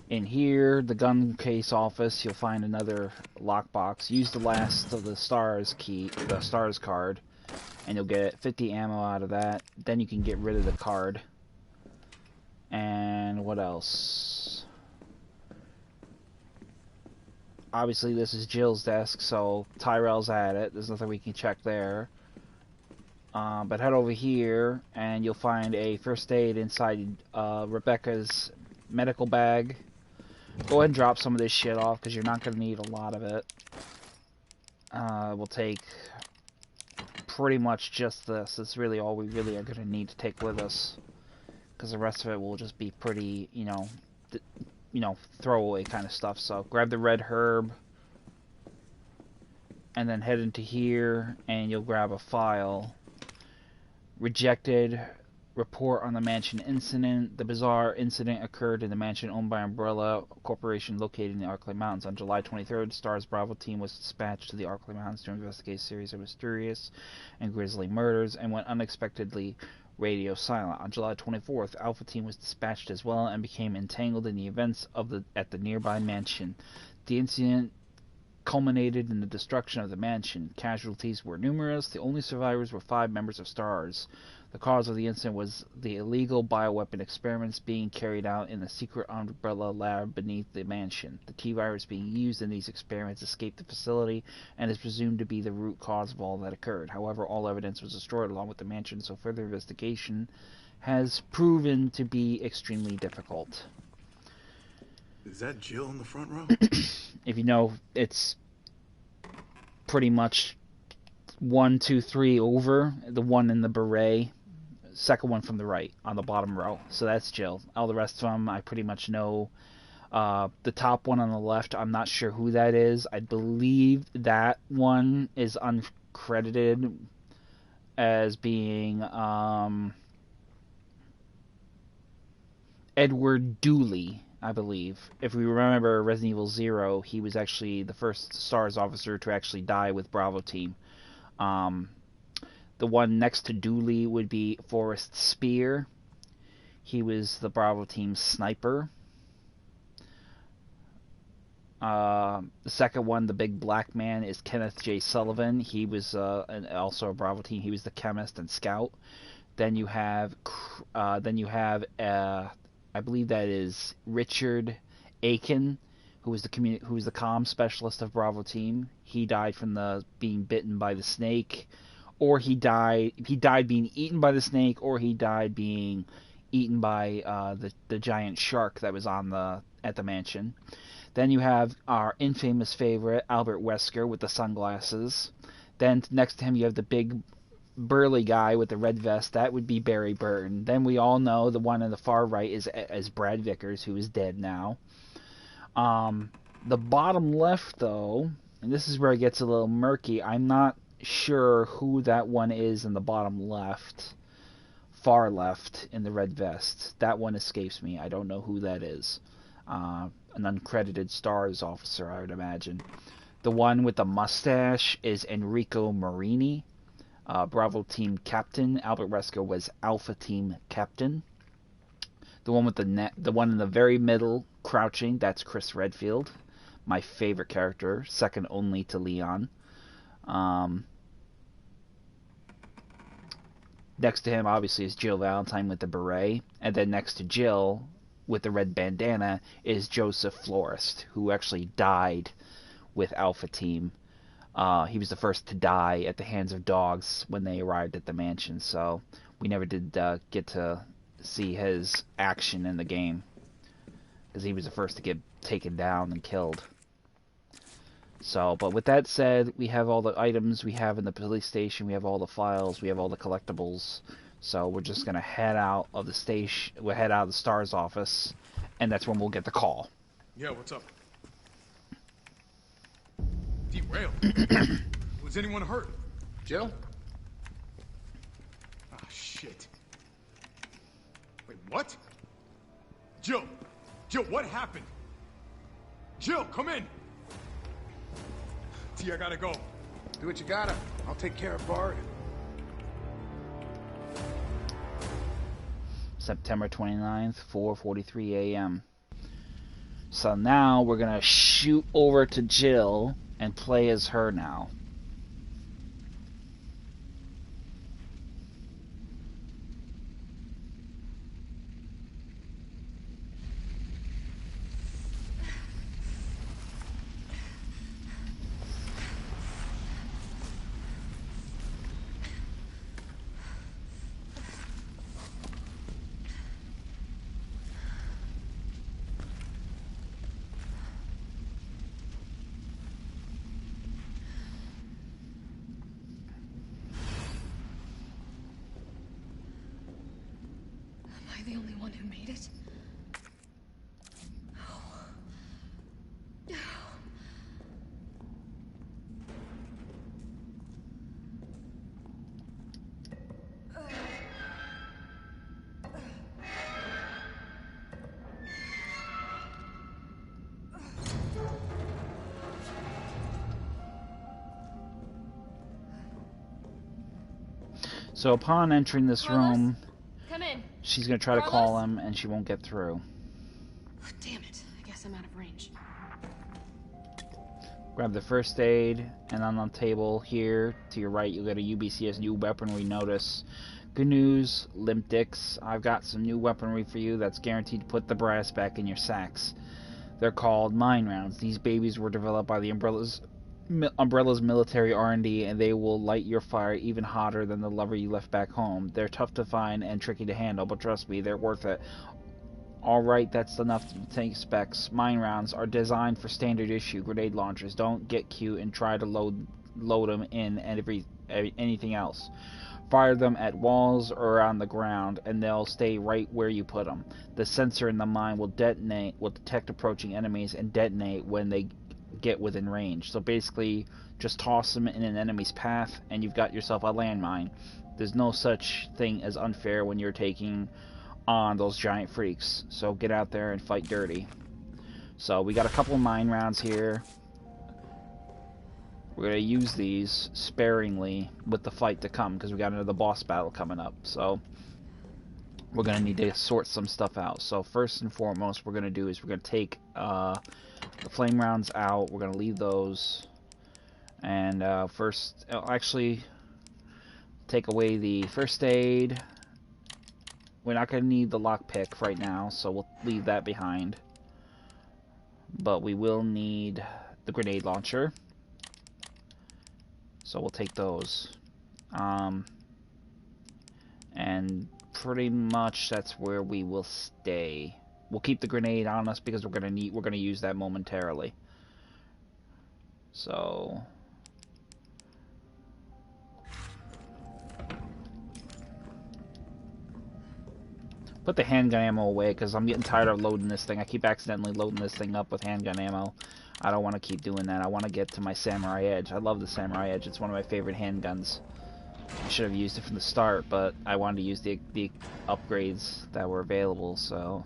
In here, the gun case office, you'll find another lockbox. Use the last of the STARS key, the STARS card, and you'll get 50 ammo out of that. Then you can get rid of the card. And what else? Obviously, this is Jill's desk, so Tyrell's at it. There's nothing we can check there. But head over here, and you'll find a first aid inside Rebecca's medical bag. Go ahead and drop some of this shit off, because you're not going to need a lot of it. We'll take pretty much just this. It's really all we really are going to need to take with us. Because the rest of it will just be pretty, you know, throwaway kind of stuff. So grab the red herb, and then head into here, and you'll grab a file. Rejected. Report on the mansion incident. The bizarre incident occurred in the mansion owned by Umbrella Corporation located in the Arklay Mountains. On July 23rd, STARS Bravo team was dispatched to the Arklay Mountains to investigate a series of mysterious and grisly murders and went unexpectedly radio silent. On July 24th, Alpha team was dispatched as well and became entangled in the events at the nearby mansion. The incident culminated in the destruction of the mansion. Casualties were numerous. The only survivors were 5 members of STARS. The cause of the incident was the illegal bioweapon experiments being carried out in the secret Umbrella lab beneath the mansion. The T-virus being used in these experiments escaped the facility and is presumed to be the root cause of all that occurred. However, all evidence was destroyed along with the mansion, so further investigation has proven to be extremely difficult. Is that Jill in the front row? If you know, it's pretty much 1, 2, 3 over, the one in the beret, second one from the right on the bottom row. So that's Jill. All the rest of them I pretty much know. The top one on the left, I'm not sure who that is. I believe that one is uncredited as being Edward Dooley, I believe. If we remember Resident Evil 0, he was actually the first STARS officer to actually die with Bravo team. The one next to Dooley would be Forrest Spear. He was the Bravo team's sniper. The second one, the big black man, is Kenneth J. Sullivan. He was also a Bravo team. He was the chemist and scout. Then you have I believe that is Richard Aiken, who was the comm specialist of Bravo team. He died from being bitten by the snake, or he died being eaten by the snake, or he died being eaten by the giant shark that was at the mansion. Then you have our infamous favorite, Albert Wesker, with the sunglasses. Then next to him you have the big burly guy with the red vest, that would be Barry Burton. Then we all know the one on the far right is Brad Vickers, who is dead now. The bottom left, though, and this is where it gets a little murky. I'm not sure who that one is in the bottom left, far left in the red vest. That one escapes me. I don't know who that is. An uncredited STARS officer, I would imagine. The one with the mustache is Enrico Marini, Bravo Team Captain. Albert Wesker was Alpha Team Captain. The one with the one in the very middle, crouching, that's Chris Redfield, my favorite character, second only to Leon. Next to him, obviously, is Jill Valentine with the beret, and then next to Jill, with the red bandana, is Joseph Florist, who actually died with Alpha Team. He was the first to die at the hands of dogs when they arrived at the mansion, so we never did get to see his action in the game, because he was the first to get taken down and killed. So, but with that said, we have all the items we have in the police station, we have all the files, we have all the collectibles, so we're just going to head out of the station, we'll head out of the STARS office, and that's when we'll get the call. Yeah, what's up? Derailed. Was anyone hurt? Jill? Ah, shit. Wait, what? Jill! Jill, what happened? Jill, come in! T, I gotta go. Do what you gotta. I'll take care of Bard. September 29th, 4:43 a.m. So now we're going to shoot over to Jill and play as her now. The only one who made it? So upon entering this room, Come in. she's going to try to call him, and she won't get through. Damn it. I guess I'm out of range. Grab the first aid, and on the table here, to your right, you'll get a UBCS new weaponry notice. Good news, Limp Dicks. I've got some new weaponry for you that's guaranteed to put the brass back in your sacks. They're called mine rounds. These babies were developed by the Umbrella's military R&D, and they will light your fire even hotter than the lover you left back home. They're tough to find and tricky to handle, but trust me, they're worth it. Alright, that's enough to take specs. Mine rounds are designed for standard issue grenade launchers. Don't get cute and try to load them in and anything else. Fire them at walls or on the ground, and they'll stay right where you put them. The sensor in the mine will detect approaching enemies and detonate when they get within range. So basically, just toss them in an enemy's path, and you've got yourself a landmine. There's no such thing as unfair when you're taking on those giant freaks. So get out there and fight dirty. So we got a couple of mine rounds here. We're going to use these sparingly with the fight to come, because we got another boss battle coming up. So we're going to need to sort some stuff out. So first and foremost, we're going to do is we're going to take the flame rounds out. We're going to leave those. And first, actually, take away the first aid. We're not going to need the lockpick right now, so we'll leave that behind. But we will need the grenade launcher. So we'll take those. And pretty much that's where we will stay. We'll keep the grenade on us because we're gonna use that momentarily. So Put the handgun ammo away because I'm getting tired of loading this thing. I keep accidentally loading this thing up with handgun ammo. I don't want to keep doing that. I want to get to my Samurai Edge. I love the Samurai Edge. It's one of my favorite handguns. I should have used it from the start, but I wanted to use the upgrades that were available, so...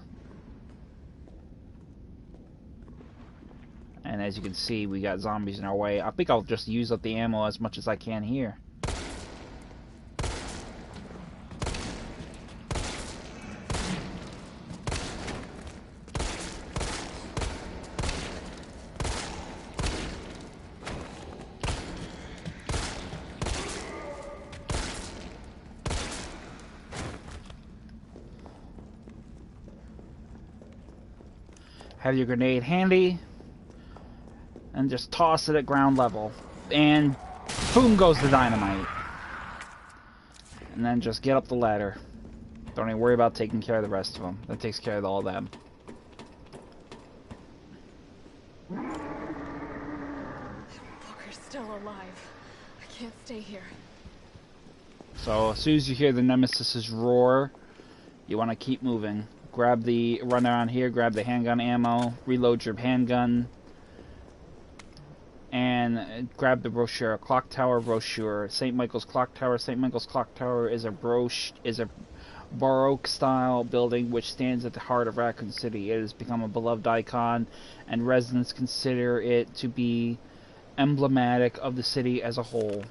And as you can see, we got zombies in our way. I think I'll just use up the ammo as much as I can here. Have your grenade handy, and just toss it at ground level, and boom goes the dynamite. And then just get up the ladder. Don't even worry about taking care of the rest of them. That takes care of all of them. Booker's still alive. I can't stay here. So as soon as you hear the Nemesis's roar, you want to keep moving. Run around here, grab the handgun ammo, reload your handgun, and grab the brochure. Clock Tower brochure. St. Michael's Clock Tower. St. Michael's Clock Tower is a Baroque-style building which stands at the heart of Raccoon City. It has become a beloved icon, and residents consider it to be emblematic of the city as a whole.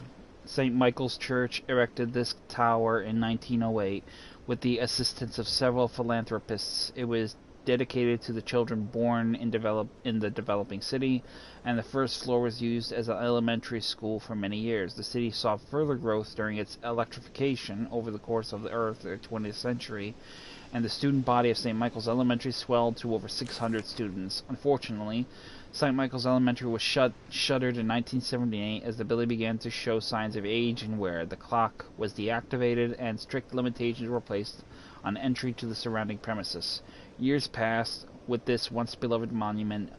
St. Michael's Church erected this tower in 1908. With the assistance of several philanthropists. It was dedicated to the children born in the developing city, and the first floor was used as an elementary school for many years. The city saw further growth during its electrification over the course of the 20th century, and the student body of St. Michael's Elementary swelled to over 600 students. Unfortunately, St. Michael's Elementary was shuttered in 1978 as the building began to show signs of age and wear. The clock was deactivated and strict limitations were placed on entry to the surrounding premises. Years passed with this once beloved monument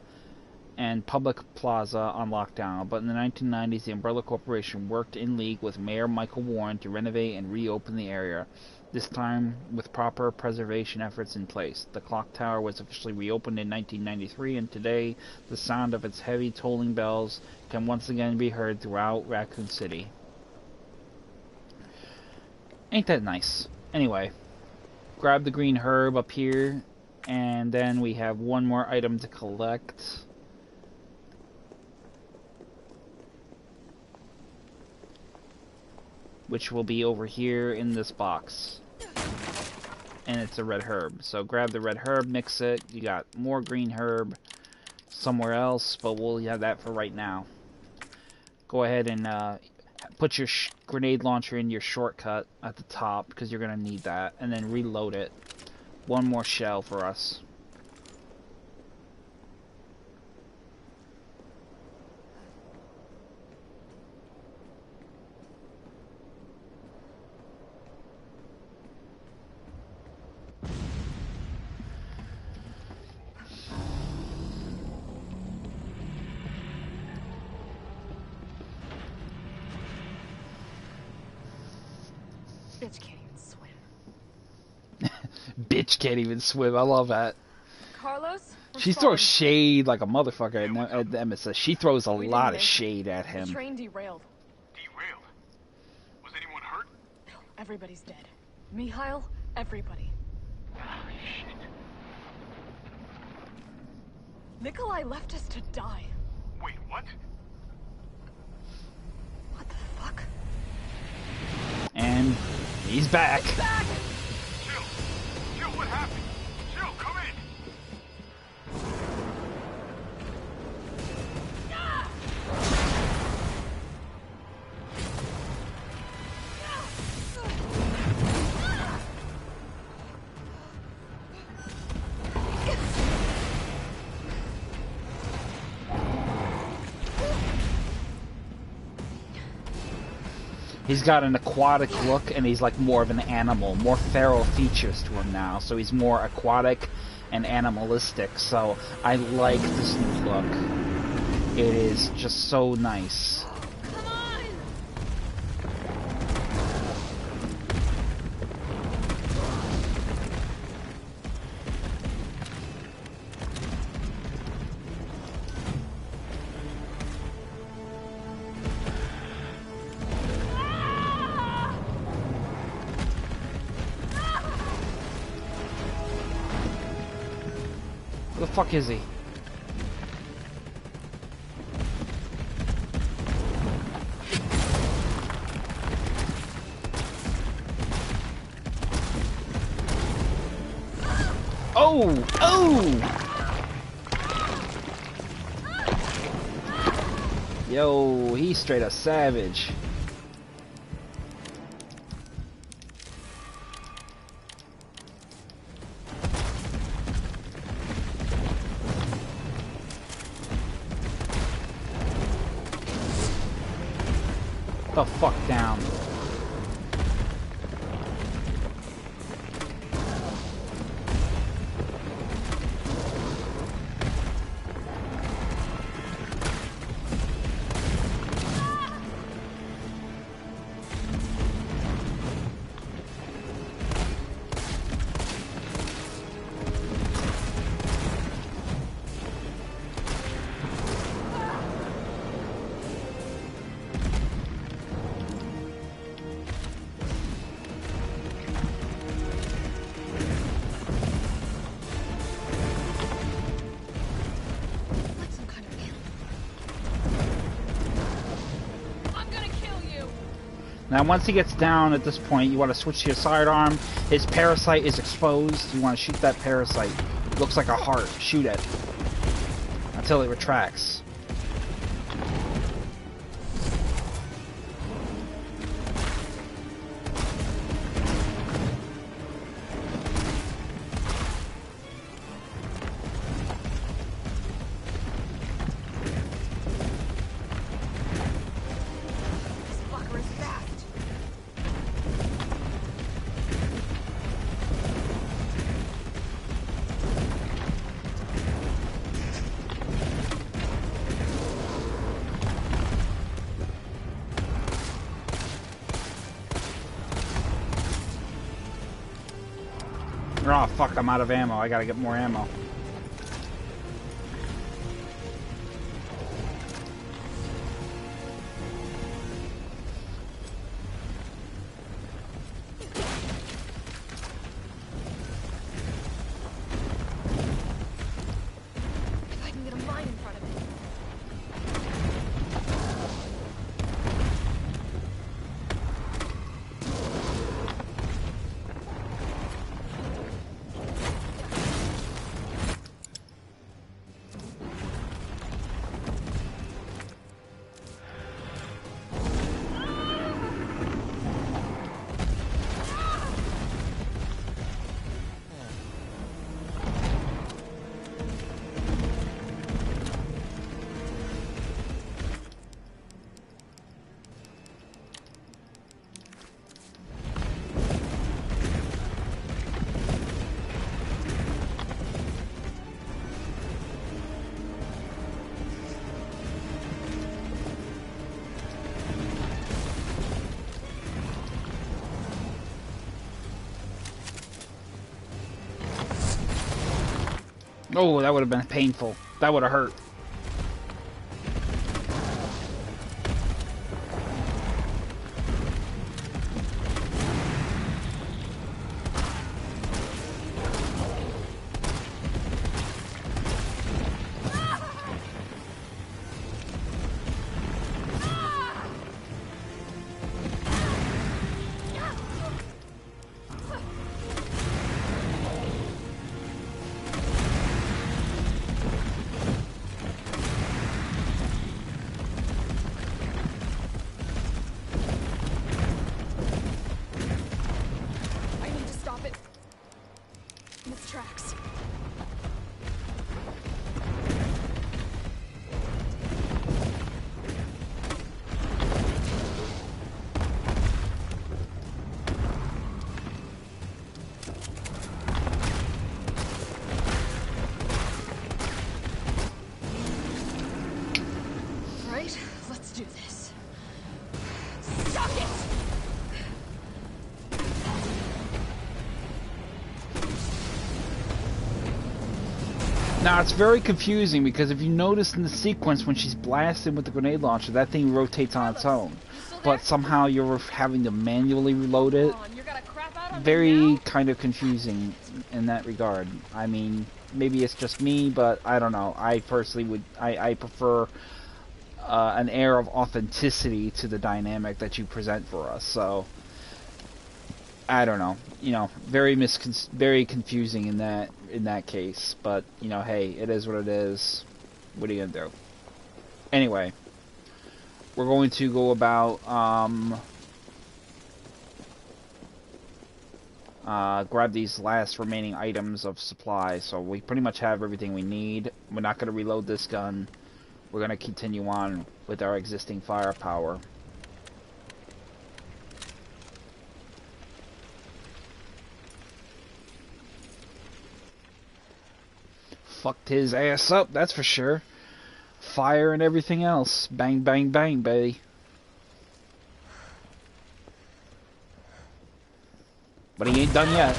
and public plaza on lockdown, but in the 1990s the Umbrella Corporation worked in league with Mayor Michael Warren to renovate and reopen the area, this time with proper preservation efforts in place. The clock tower was officially reopened in 1993, and today the sound of its heavy tolling bells can once again be heard throughout Raccoon City. Ain't that nice? Anyway, grab the green herb up here, and then we have one more item to collect. Which will be over here in this box. And it's a red herb. So grab the red herb, mix it. You got more green herb somewhere else, but we'll have that for right now. Go ahead and put your grenade launcher in your shortcut at the top, because you're going to need that. And then reload it. One more shell for us. Bitch can't even swim. Bitch can't even swim. I love that. Carlos? She throws shade like a motherfucker at Nemesis. She throws a lot of shade at him. The train derailed. Derailed? Was anyone hurt? No, everybody's dead. Mikhail, everybody. Ah, shit. Nikolai left us to die. Wait, what? What the fuck? And he's back. Back! Jill! Jill, what happened? Jill, come in! He's got an aquatic look, and he's like more of an animal, more feral features to him now. So he's more aquatic and animalistic. So I like this new look. It is just so nice. Come on! Where the fuck is he? Oh! Oh! Yo, he's straight up savage. The fuck down. Now once he gets down at this point, you want to switch to your sidearm. His parasite is exposed. You want to shoot that parasite. Looks like a heart. Shoot it. Until it retracts. Oh fuck, I'm out of ammo. I gotta get more ammo. If I can get a mine in front of it. Oh, that would have been painful. That would have hurt. Tracks. Right, let's do this. Suck it! Now, it's very confusing because if you notice in the sequence when she's blasted with the grenade launcher, that thing rotates on its own. But somehow you're having to manually reload it. Very kind of confusing in that regard. I mean, maybe it's just me, but I don't know. I personally would, I prefer an air of authenticity to the dynamic that you present for us. So I don't know. You know, very confusing in that case. But you know, hey, it is what it is. What are you gonna do? Anyway, we're going to go about grab these last remaining items of supply. So we pretty much have everything we need. We're not going to reload this gun. We're going to continue on with our existing firepower. Fucked his ass up, that's for sure. Fire and everything else. Bang, bang, bang, baby. But he ain't done yet.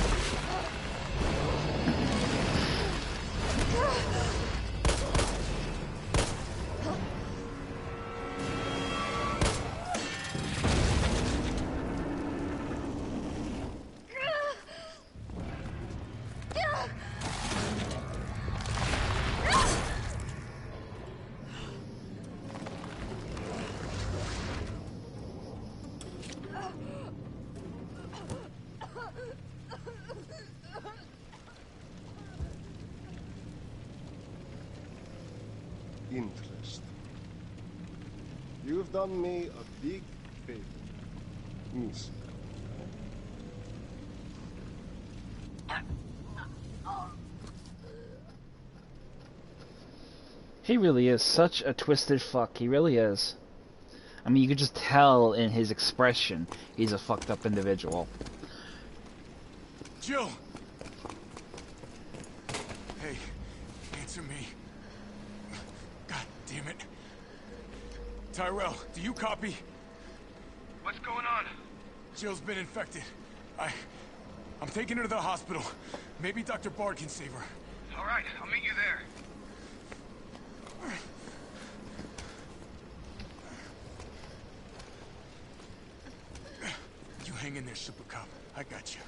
Interest. You've done me a big favor, Miss. He really is such a twisted fuck. He really is. I mean, you could just tell in his expression he's a fucked up individual. Jill! Hey, answer me. God damn it. Tyrell, do you copy? What's going on? Jill's been infected. I'm taking her to the hospital. Maybe Dr. Bard can save her. All right, I'll meet you there. You hang in there, Super Cop. I got you.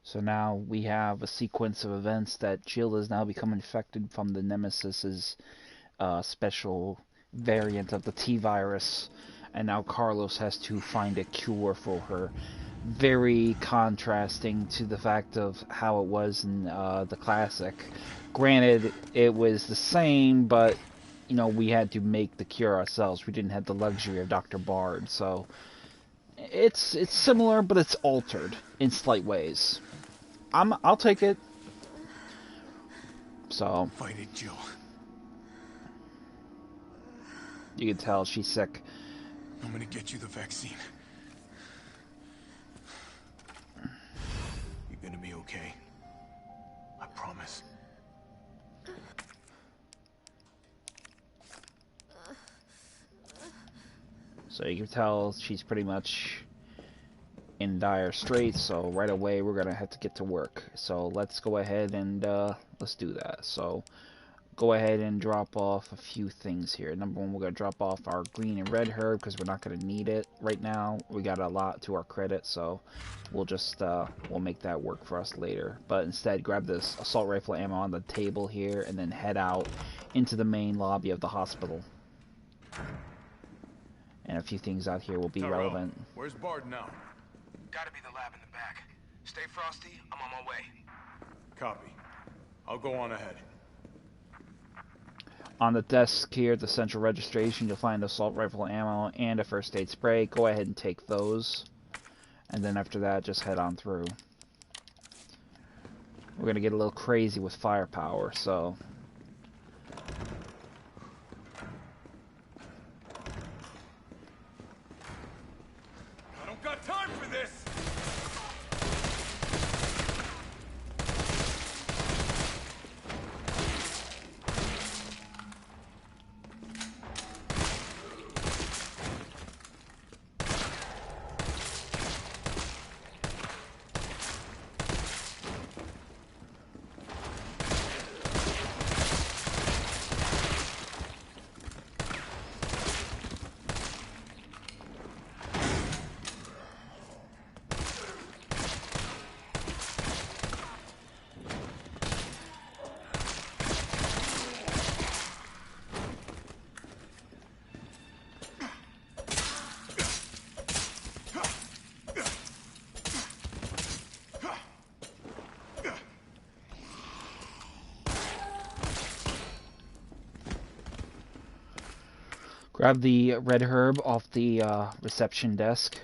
So now we have a sequence of events that Jill has now become infected from the Nemesis's special variant of the T-virus, and now Carlos has to find a cure for her. Very contrasting to the fact of how it was in the classic. Granted, it was the same, but you know, we had to make the cure ourselves. We didn't have the luxury of Dr. Bard, so it's similar, but it's altered in slight ways. I'll take it. So Fight it, Jill. You can tell she's sick. I'm gonna get you the vaccine. You're gonna be okay. I promise. So you can tell she's pretty much in dire straits, so right away we're gonna have to get to work. So let's go ahead and let's do that. So go ahead and drop off a few things here. Number one, we're gonna drop off our green and red herb because we're not gonna need it right now. We got a lot to our credit, so we'll just we'll make that work for us later. But instead, grab this assault rifle ammo on the table here and then head out into the main lobby of the hospital. And a few things out here will be Tyrell, relevant. Where's Bard now? Gotta be the lab in the back. Stay frosty, I'm on my way. Copy. I'll go on ahead. On the desk here at the central registration, you'll find assault rifle ammo and a first aid spray. Go ahead and take those. And then after that, just head on through. We're going to get a little crazy with firepower, so I don't got time for this! Grab the red herb off the reception desk.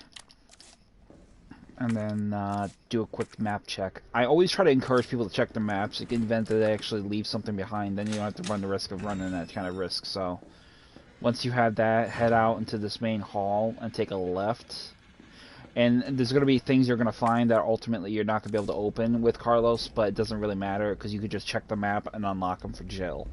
And then do a quick map check. I always try to encourage people to check their maps in the event that they actually leave something behind. Then you don't have to run the risk of running that kind of risk. So once you have that, head out into this main hall and take a left. And there's going to be things you're going to find that ultimately you're not going to be able to open with Carlos, but it doesn't really matter because you could just check the map and unlock them for Jill.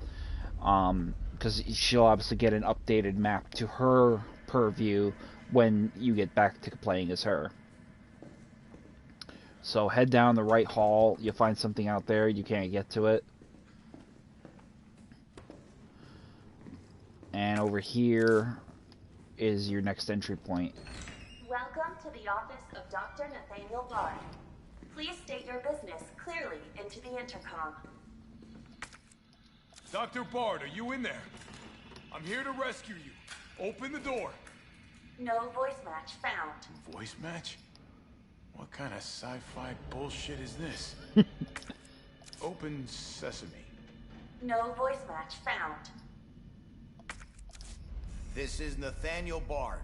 Because she'll obviously get an updated map to her purview when you get back to playing as her. So head down the right hall, you'll find something out there, you can't get to it. And over here is your next entry point. Welcome to the office of Dr. Nathaniel Bard. Please state your business clearly into the intercom. Dr. Bard, are you in there? I'm here to rescue you. Open the door. No voice match found. Voice match? What kind of sci-fi bullshit is this? Open sesame. No voice match found. This is Nathaniel Bard.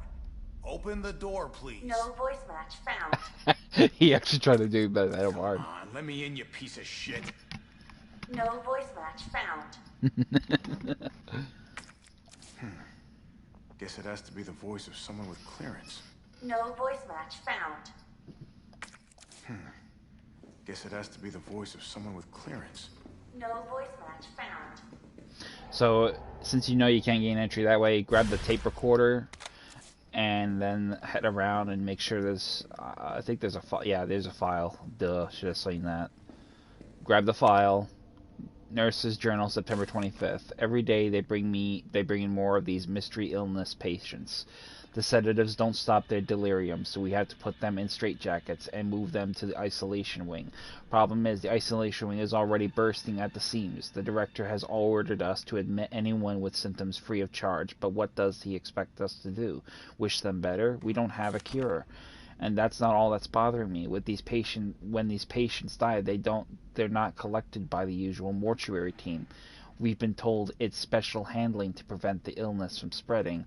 Open the door, please. No voice match found. He actually tried to do that. Come on, let me in, you piece of shit. No voice match found. Guess it has to be the voice of someone with clearance. No voice match found. Guess it has to be the voice of someone with clearance. No voice match found. So, since you know you can't gain entry that way, grab the tape recorder and then head around and make sure there's, I think there's a file. Yeah, there's a file. Duh, should have seen that. Grab the file. Nurse's Journal, September 25th. Every day they bring in more of these mystery illness patients. The sedatives don't stop their delirium, so we have to put them in straitjackets and move them to the isolation wing. Problem is, the isolation wing is already bursting at the seams. The director has ordered us to admit anyone with symptoms free of charge, but what does he expect us to do? Wish them better? We don't have a cure. And that's not all that's bothering me. When these patients die, they're not collected by the usual mortuary team. We've been told it's special handling to prevent the illness from spreading,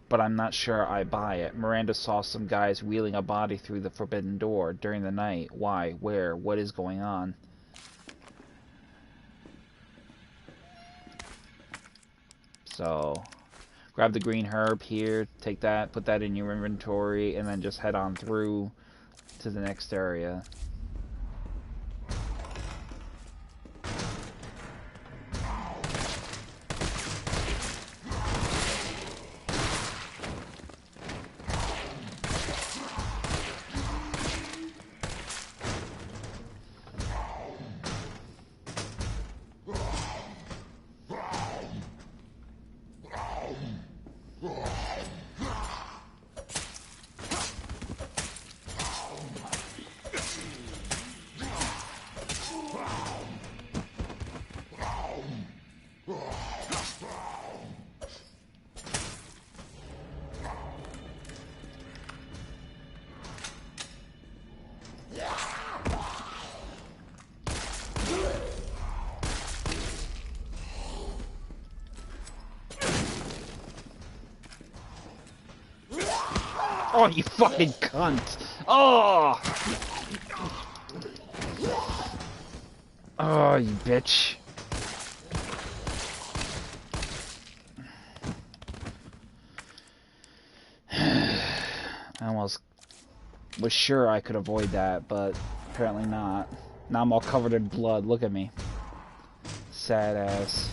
but I'm not sure I buy it. Miranda saw some guys wheeling a body through the forbidden door during the night. Why? Where? What is going on? So, grab the green herb here, take that, put that in your inventory, and then just head on through to the next area. Oh, you fucking cunt! Oh! Oh, you bitch. I almost was sure I could avoid that, but apparently not. Now I'm all covered in blood. Look at me. Sad ass.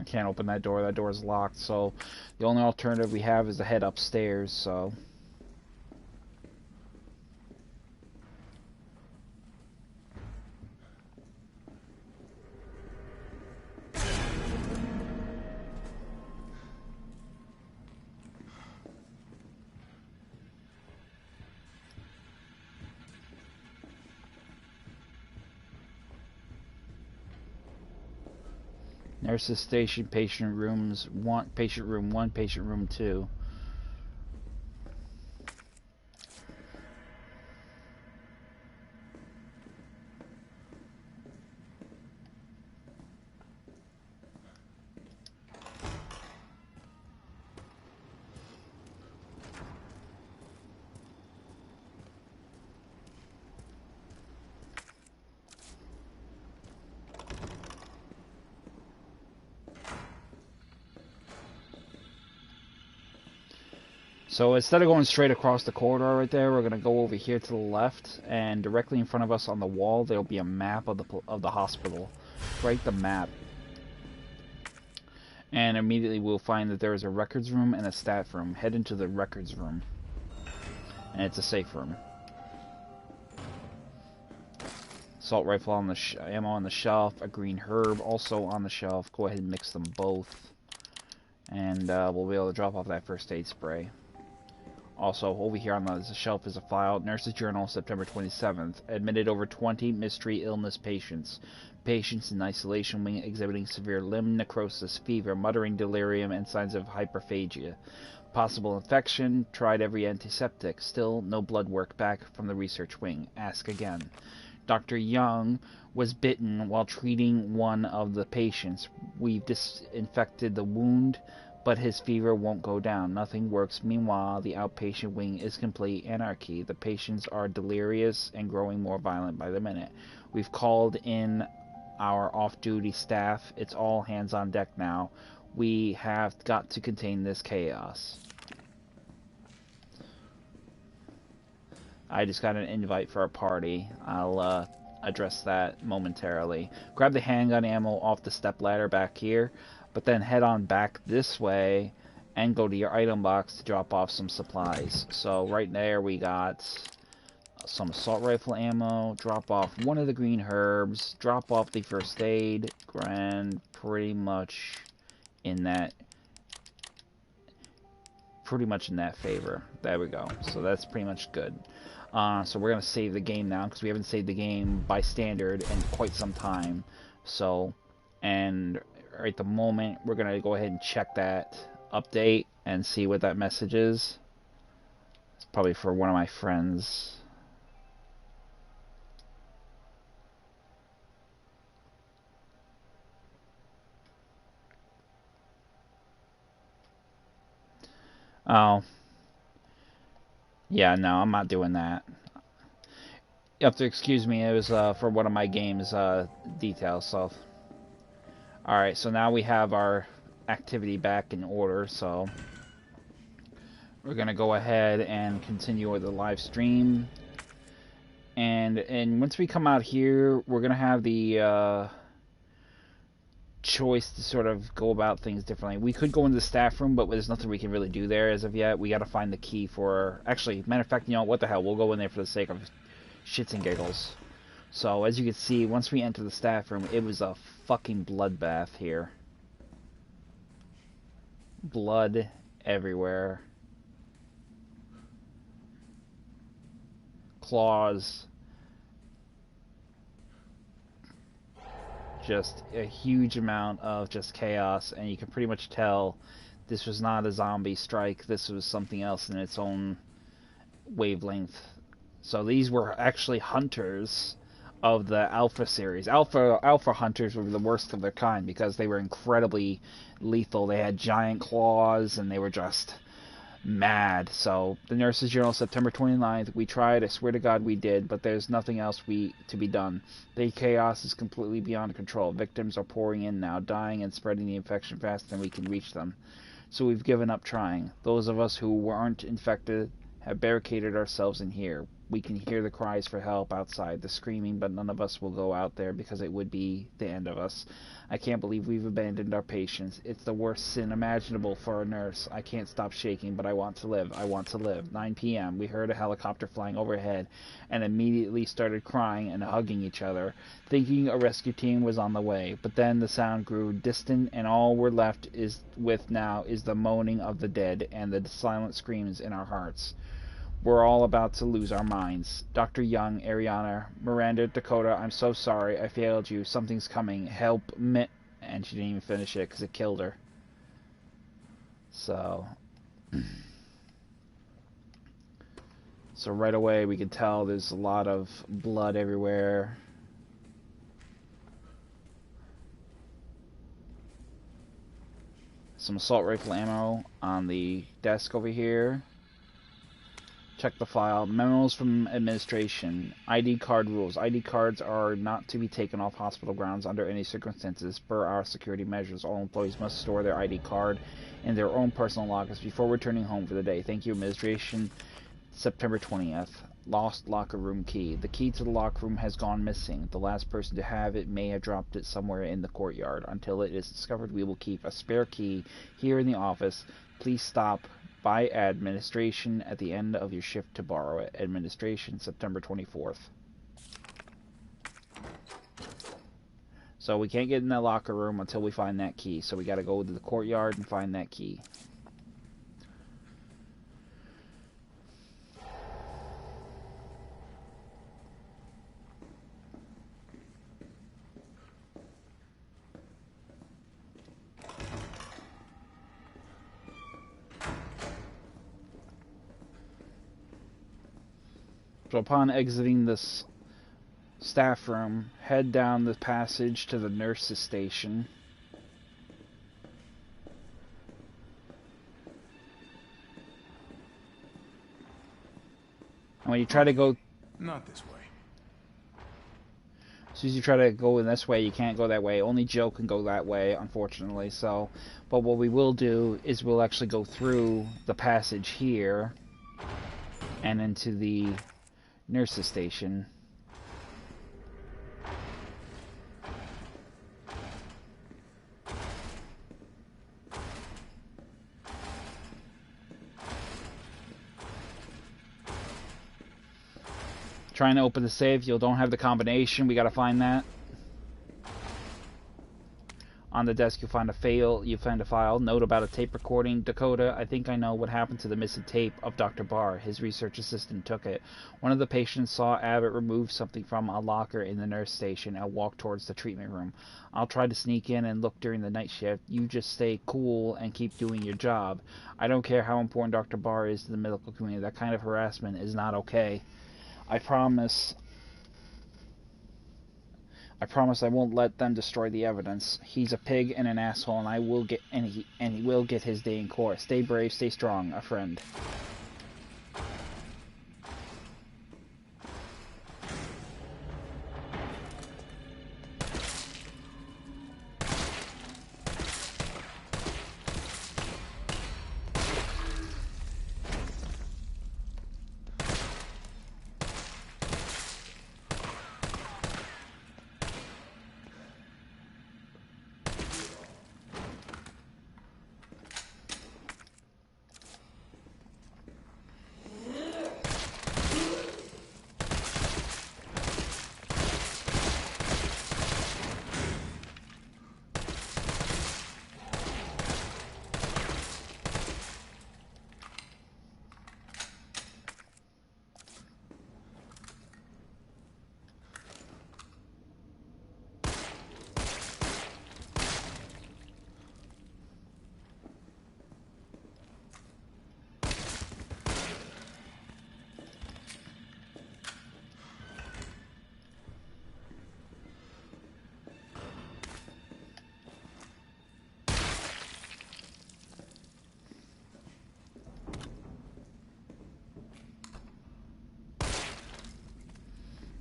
Can't open that door. That door is locked, so the only alternative we have is to head upstairs, so Nurses station, patient rooms, patient room 1, patient room 2. So instead of going straight across the corridor right there, we're going to go over here to the left, and directly in front of us on the wall there'll be a map of the hospital. Write the map. And immediately we'll find that there is a records room and a staff room. Head into the records room. And it's a safe room. Assault rifle on the ammo on the shelf, a green herb also on the shelf. Go ahead and mix them both. And we'll be able to drop off that first aid spray. Also, over here on the shelf is a file. Nurse's Journal, September 27th. Admitted over 20 mystery illness patients. Patients in isolation wing exhibiting severe limb necrosis, fever, muttering delirium, and signs of hyperphagia. Possible infection. Tried every antiseptic. Still no blood work back from the research wing. Ask again. Dr. Young was bitten while treating one of the patients. We've disinfected the wound, but his fever won't go down. Nothing works. Meanwhile, the outpatient wing is complete anarchy. The patients are delirious and growing more violent by the minute. We've called in our off-duty staff. It's all hands on deck now. We have got to contain this chaos. I just got an invite for a party. I'll address that momentarily. Grab the handgun ammo off the stepladder back here, but then head on back this way and go to your item box to drop off some supplies. So right there we got some assault rifle ammo, drop off one of the green herbs, drop off the first aid, and pretty much in that favor. There we go. So that's pretty much good. So we're going to save the game now, because we haven't saved the game by standard in quite some time. So, and right at the moment, we're going to go ahead and check that update and see what that message is. It's probably for one of my friends. Oh. Yeah, no, I'm not doing that. You have to excuse me, it was for one of my game's details, so... Alright, so now we have our activity back in order, so... We're gonna go ahead and continue with the live stream. And once we come out here, we're gonna have the choice to sort of go about things differently. We could go into the staff room, but there's nothing we can really do there as of yet. We gotta find the key for... Actually, matter of fact, you know what the hell, we'll go in there for the sake of shits and giggles. So, as you can see, once we enter the staff room, it was a fucking bloodbath here. Blood everywhere. Claws. Just a huge amount of just chaos, and you can pretty much tell this was not a zombie strike. This was something else in its own wavelength. So these were actually hunters of the Alpha series. Alpha hunters were the worst of their kind because they were incredibly lethal. They had giant claws and they were just mad. So the Nurse's Journal, September 29th. We tried. I swear to God we did, but there's nothing else to be done. The chaos is completely beyond control. Victims are pouring in now, dying and spreading the infection faster than we can reach them. So we've given up trying. Those of us who weren't infected have barricaded ourselves in here. We can hear the cries for help outside, the screaming, but none of us will go out there because it would be the end of us. I can't believe we've abandoned our patients. It's the worst sin imaginable for a nurse. I can't stop shaking, but I want to live. I want to live. 9 p.m. We heard a helicopter flying overhead and immediately started crying and hugging each other, thinking a rescue team was on the way. But then the sound grew distant, and all we're left with now is the moaning of the dead and the silent screams in our hearts. We're all about to lose our minds. Dr. Young, Ariana, Miranda, Dakota, I'm so sorry. I failed you. Something's coming. Help and she didn't even finish it because it killed her. So right away we can tell there's a lot of blood everywhere. Some assault rifle ammo on the desk over here. Check the file. Memos from administration. ID card rules. ID cards are not to be taken off hospital grounds under any circumstances. Per our security measures, all employees must store their ID card in their own personal lockers before returning home for the day. Thank you, administration. September 20th. Lost locker room key. The key to the locker room has gone missing. The last person to have it may have dropped it somewhere in the courtyard. Until it is discovered, we will keep a spare key here in the office. Please stop by administration at the end of your shift to borrow it. Administration, September 24th. So we can't get in that locker room until we find that key. So we gotta go to the courtyard and find that key. So upon exiting this staff room, head down the passage to the nurse's station. And when you try to go... Not this way. As soon as you try to go in this way, you can't go that way. Only Joe can go that way, unfortunately. So, but what we will do is we'll actually go through the passage here and into the nurse's station. Trying to open the safe, you don't have the combination, we gotta find that. On the desk you'll find a file, note about a tape recording. Dakota, I think I know what happened to the missing tape of Dr. Barr. His research assistant took it. One of the patients saw Abbott remove something from a locker in the nurse station and walk towards the treatment room. I'll try to sneak in and look during the night shift. You just stay cool and keep doing your job. I don't care how important Dr. Barr is to the medical community. That kind of harassment is not okay. I promise I won't let them destroy the evidence. He's a pig and an asshole, and he will get his day in court. Stay brave, stay strong, a friend.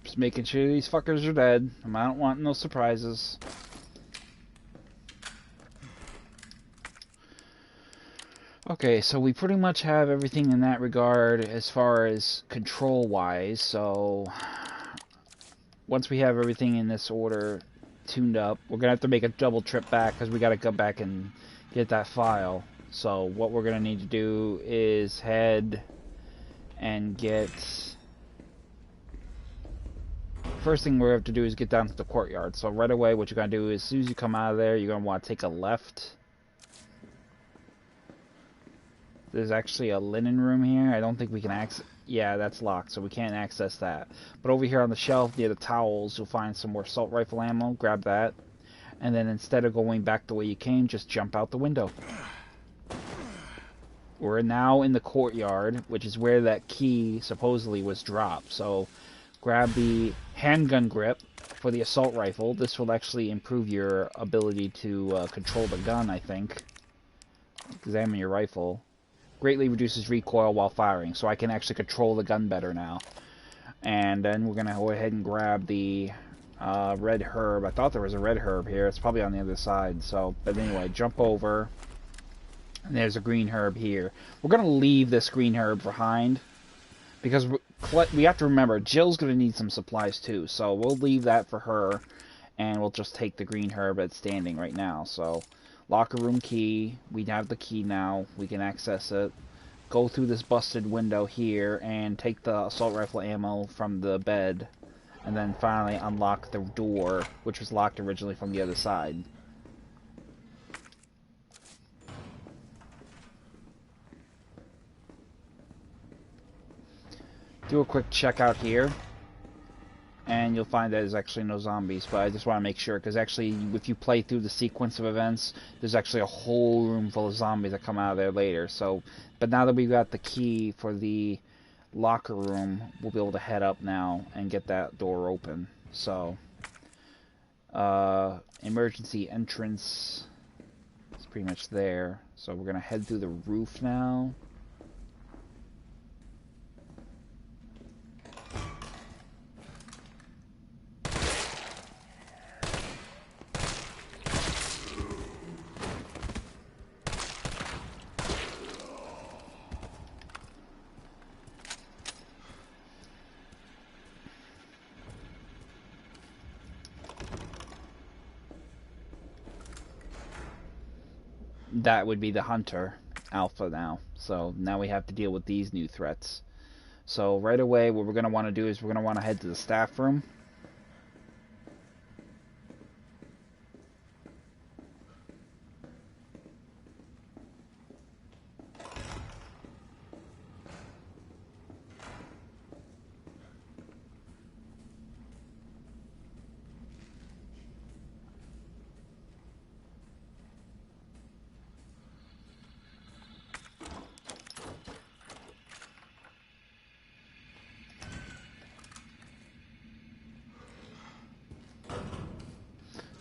Just making sure these fuckers are dead. I don't want no surprises. Okay, so we pretty much have everything in that regard as far as control-wise, so once we have everything in this order tuned up, we're going to have to make a double trip back because we got to go back and get that file. So what we're going to need to do is head and get... First thing we're going to have to do is get down to the courtyard. So right away what you're going to do is as soon as you come out of there, you're going to want to take a left. There's actually a linen room here. I don't think we can access... Yeah, that's locked, so we can't access that. But over here on the shelf near the towels, you'll find some more assault rifle ammo. Grab that. And then instead of going back the way you came, just jump out the window. We're now in the courtyard, which is where that key supposedly was dropped. So grab the handgun grip for the assault rifle. This will actually improve your ability to control the gun, I think. Examine your rifle. Greatly reduces recoil while firing, so I can actually control the gun better now. And then we're going to go ahead and grab the red herb. I thought there was a red herb here. It's probably on the other side. So, but anyway, jump over. And there's a green herb here. We're going to leave this green herb behind, because we have to remember, Jill's going to need some supplies too. So we'll leave that for her, and we'll just take the green herb that's standing right now. So, locker room key. We have the key now. We can access it. Go through this busted window here and take the assault rifle ammo from the bed. And then finally unlock the door, which was locked originally from the other side. Do a quick check out here, and you'll find that there's actually no zombies, but I just want to make sure, because actually if you play through the sequence of events, there's actually a whole room full of zombies that come out of there later. So, but now that we've got the key for the locker room, we'll be able to head up now and get that door open. So, emergency entrance is pretty much there. So we're going to head through the roof now. That would be the Hunter Alpha now. So now we have to deal with these new threats. So right away what we're going to want to do is we're going to want to head to the staff room.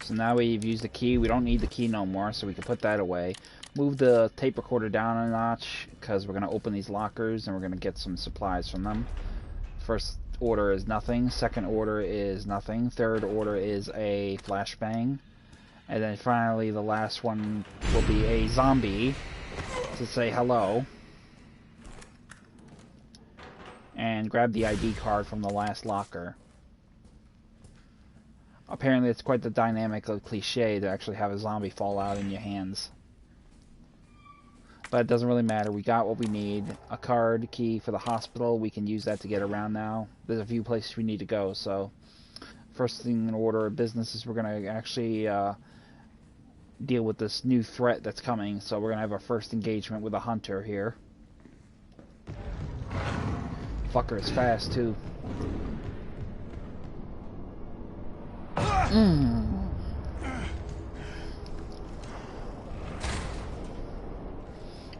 So now we've used the key. We don't need the key no more, so we can put that away. Move the tape recorder down a notch, because we're going to open these lockers and we're going to get some supplies from them. First order is nothing. Second order is nothing. Third order is a flashbang. And then finally the last one will be a zombie to say hello. And grab the ID card from the last locker. Apparently it's quite the dynamic cliche to actually have a zombie fall out in your hands. But it doesn't really matter. We got what we need. A card key for the hospital. We can use that to get around now. There's a few places we need to go. So first thing in order of business is we're going to actually deal with this new threat that's coming. So we're going to have our first engagement with a hunter here. Fucker is fast too.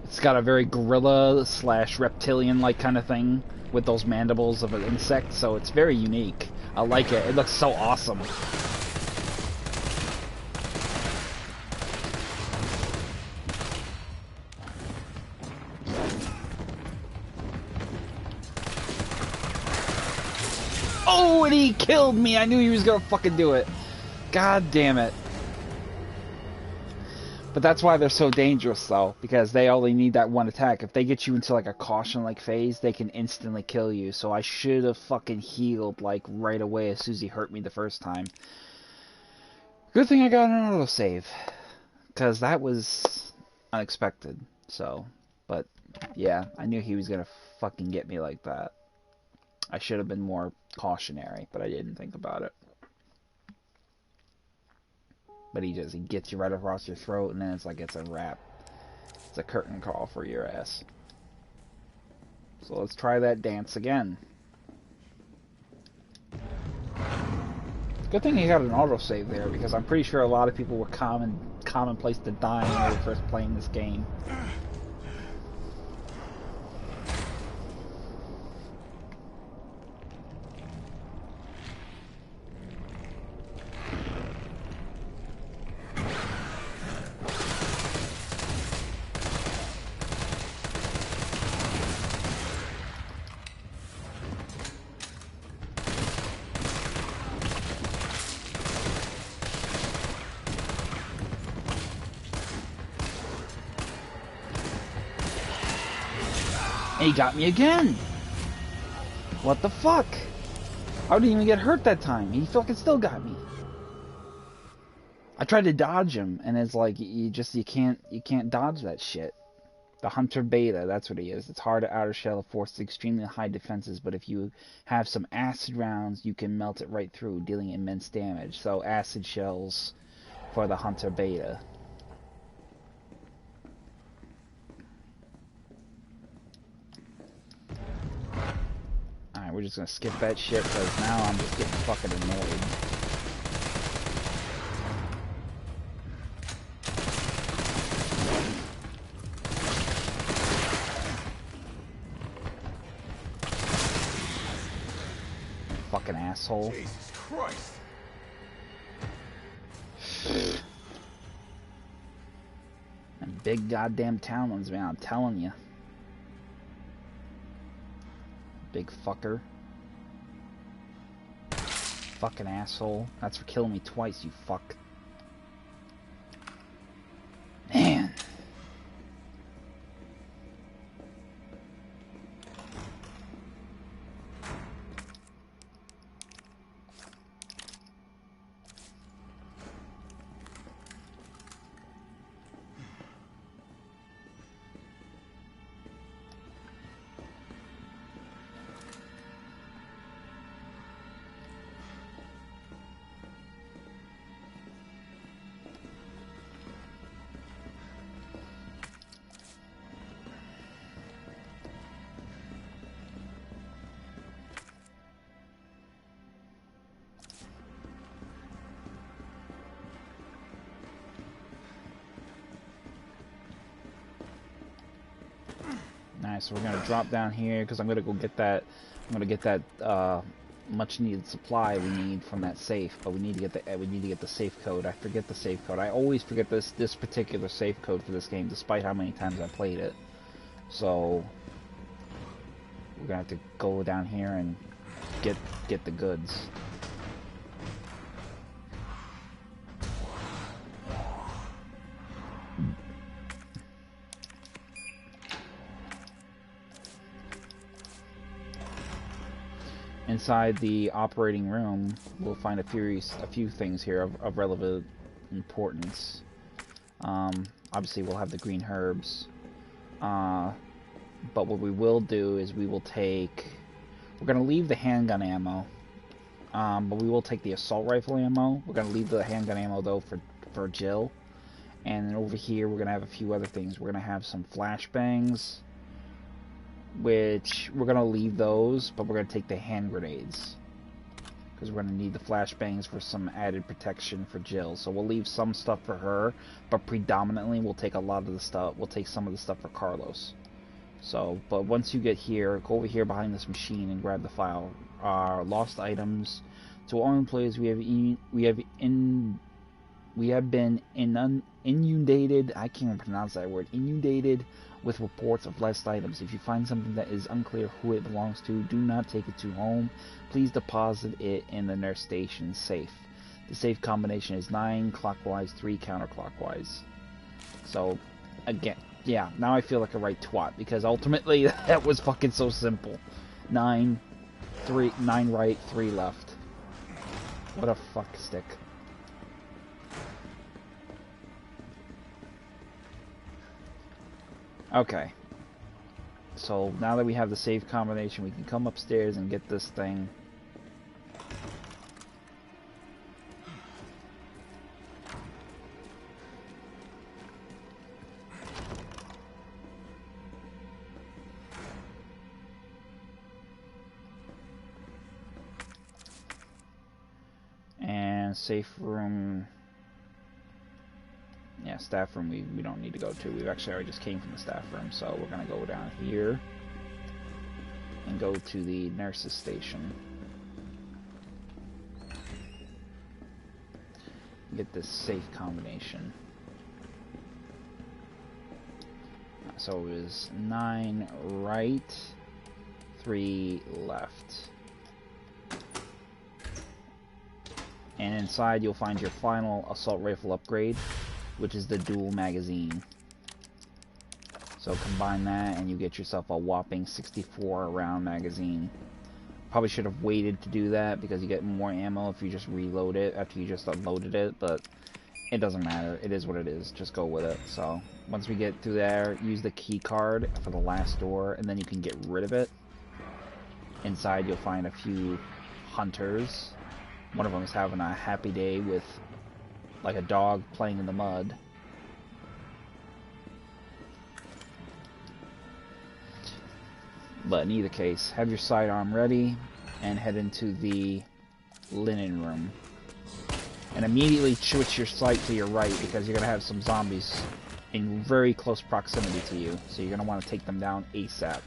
It's got a very gorilla / reptilian like kind of thing with those mandibles of an insect, so it's very unique. I like it. It looks so awesome. Oh, and he killed me! I knew he was gonna fucking do it. God damn it. But that's why they're so dangerous, though, because they only need that one attack. If they get you into, like, a caution-like phase, they can instantly kill you. So I should have fucking healed, like, right away as soon as he hurt me the first time. Good thing I got an autosave, because that was unexpected. So, but, yeah, I knew he was gonna fucking get me like that. I should have been more cautionary, but I didn't think about it. But he does. He gets you right across your throat, and then it's like it's a wrap. It's a curtain call for your ass. So let's try that dance again. Good thing you got an autosave there, because I'm pretty sure a lot of people were commonplace to die when they were first playing this game. He got me again! What the fuck? I didn't even get hurt that time. He fucking still got me. I tried to dodge him, and it's like you can't dodge that shit. The Hunter Beta, that's what he is. It's hard to outer shell, forces extremely high defenses, but if you have some acid rounds, you can melt it right through, dealing immense damage. So acid shells for the Hunter Beta. Alright, we're just gonna skip that shit, because now I'm just getting fucking annoyed. Fucking asshole. Jesus Christ. And big goddamn town ones, man, I'm telling you. Big fucker. Fucking asshole. That's for killing me twice, you fuck. Man. Nice, so we're gonna drop down here because I'm gonna go get that. I'm gonna get that much needed supply we need from that safe, but we need to get the safe code. I forget the safe code. I always forget this particular safe code for this game, despite how many times I played it. So we're gonna have to go down here and get the goods. Inside the operating room, we'll find a few things here of relevant importance. Obviously, we'll have the green herbs. But what we will do is we're going to leave the handgun ammo. But we will take the assault rifle ammo. We're going to leave the handgun ammo, though, for Jill. And then over here, we're going to have a few other things. We're going to have some flashbangs, which we're going to leave those, but we're going to take the hand grenades, because we're going to need the flashbangs for some added protection for Jill. So we'll leave some stuff for her, but predominantly we'll take a lot of the stuff, we'll take some of the stuff for Carlos. So, but once you get here, go over here behind this machine and grab the file. Lost items. To all employees, we have been inundated, I can't even pronounce that word, inundated with reports of lost items. If you find something that is unclear who it belongs to, do not take it to home. Please deposit it in the nurse station safe. The safe combination is 9 clockwise, 3 counterclockwise. So, again, yeah, now I feel like a right twat, because ultimately that was fucking so simple. 9 right, 3 left. What a fuck stick. Okay, so now that we have the safe combination, we can come upstairs and get this thing. safe room. Yeah, staff room we don't need to go to. We've actually already just came from the staff room, so we're gonna go down here and go to the nurse's station. Get this safe combination. So it was 9 right, 3 left. And inside you'll find your final assault rifle upgrade, which is the dual magazine. So combine that and you get yourself a whopping 64 round magazine. Probably should have waited to do that because you get more ammo if you just reload it after you just unloaded it, but it doesn't matter. It is what it is. Just go with it. So once we get through there, use the key card for the last door and then you can get rid of it. Inside you'll find a few hunters. One of them is having a happy day with like a dog playing in the mud. But in either case, have your sidearm ready and head into the linen room. And immediately switch your sight to your right because you're going to have some zombies in very close proximity to you. So you're going to want to take them down ASAP.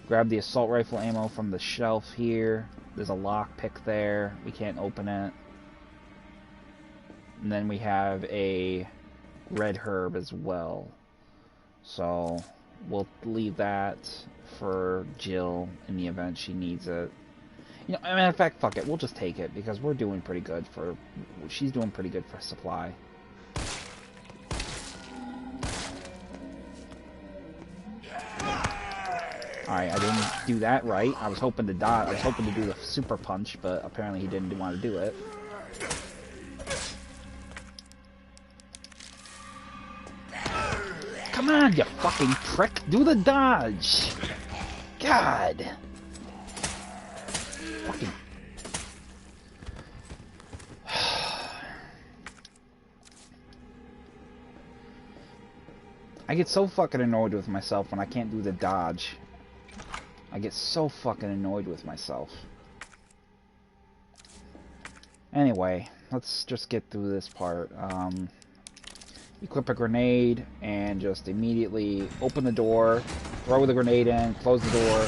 Grab the assault rifle ammo from the shelf here. There's a lockpick there. We can't open it. And then we have a red herb as well. So we'll leave that for Jill in the event she needs it. You know, as a matter of fact, fuck it. We'll just take it because we're doing pretty good for... She's doing pretty good for supply. Alright, I didn't do that right. I was hoping to dodge. I was hoping to do the super punch, but apparently he didn't want to do it. Come on, you fucking prick! Do the dodge! God! Fucking... I get so fucking annoyed with myself when I can't do the dodge. I get so fucking annoyed with myself. Anyway, let's just get through this part. Equip a grenade and just immediately open the door, throw the grenade in, close the door,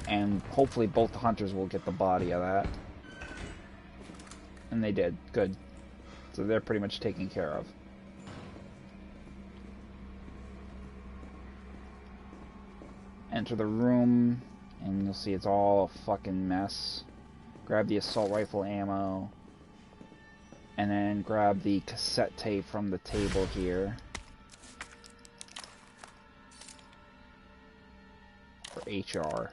and hopefully both the hunters will get the body of that. And they did. Good. So they're pretty much taken care of. Enter the room, and you'll see it's all a fucking mess. Grab the assault rifle ammo, and then grab the cassette tape from the table here. For HR.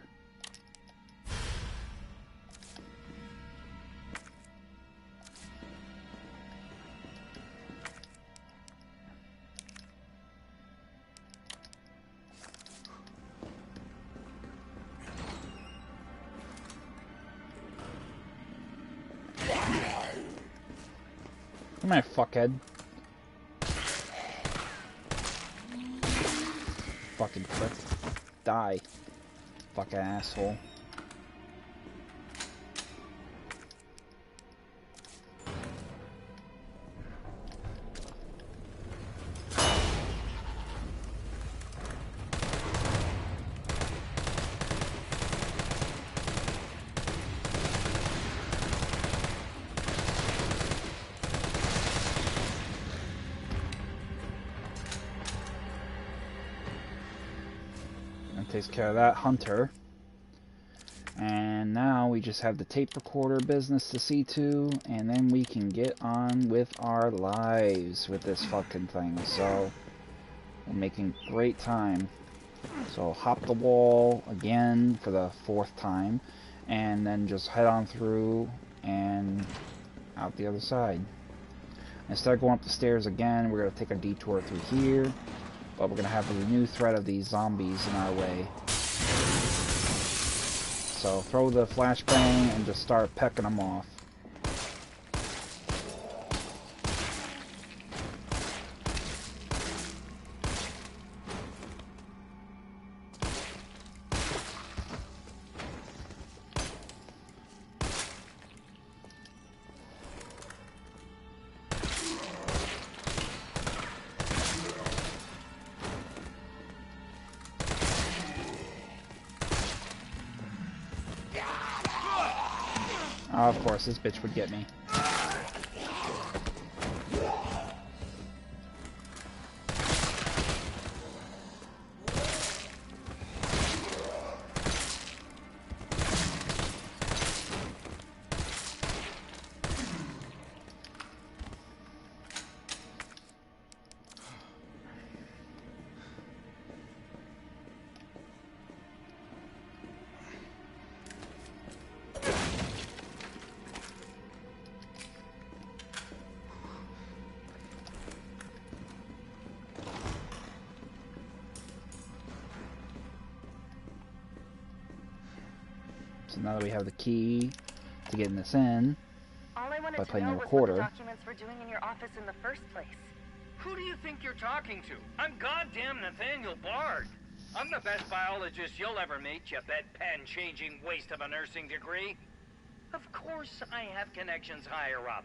Come here, fuckhead. Fucking prick. Die. Fucking asshole. Takes care of that hunter. And now we just have the tape recorder business to see to, and then we can get on with our lives with this fucking thing. So we're making great time. So hop the wall again for the 4th time, and then just head on through and out the other side. Instead of going up the stairs again, we're going to take a detour through here. But we're going to have a new threat of these zombies in our way. So throw the flashbang and just start pecking them off. Oh, of course, this bitch would get me. So now that we have the key to getting this in, all I wanted by to playing know the was recorder. what the documents were doing in your office in the first place. Who do you think you're talking to? I'm goddamn Nathaniel Bard. I'm the best biologist you'll ever meet, you bedpan-changing waste of a nursing degree. Of course I have connections higher up.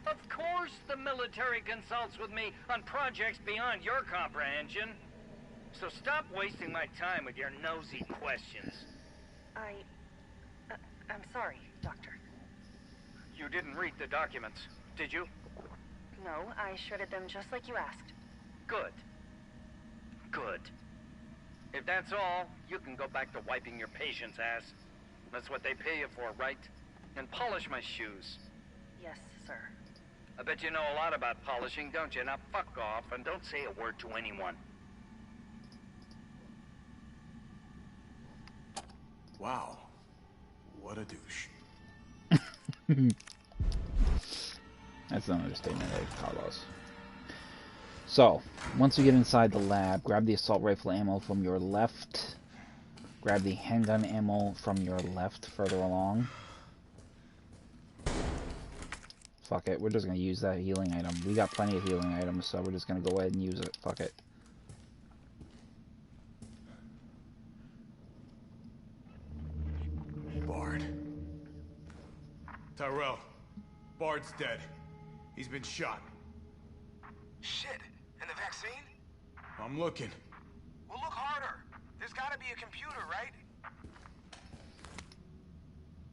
Of course the military consults with me on projects beyond your comprehension. So stop wasting my time with your nosy questions. I'm sorry, Doctor. You didn't read the documents, did you? No, I shredded them just like you asked. Good. Good. If that's all, you can go back to wiping your patient's ass. That's what they pay you for, right? And polish my shoes. Yes, sir. I bet you know a lot about polishing, don't you? Now fuck off and don't say a word to anyone. Wow. What a douche. That's an understatement, Carlos. So, once you get inside the lab, grab the assault rifle ammo from your left. Grab the handgun ammo from your left further along. Fuck it, we're just gonna use that healing item. We got plenty of healing items, so we're just gonna go ahead and use it. Fuck it. Bard. Tyrell. Bard's dead. He's been shot. Shit. And the vaccine? I'm looking. Well, look harder. There's gotta be a computer, right?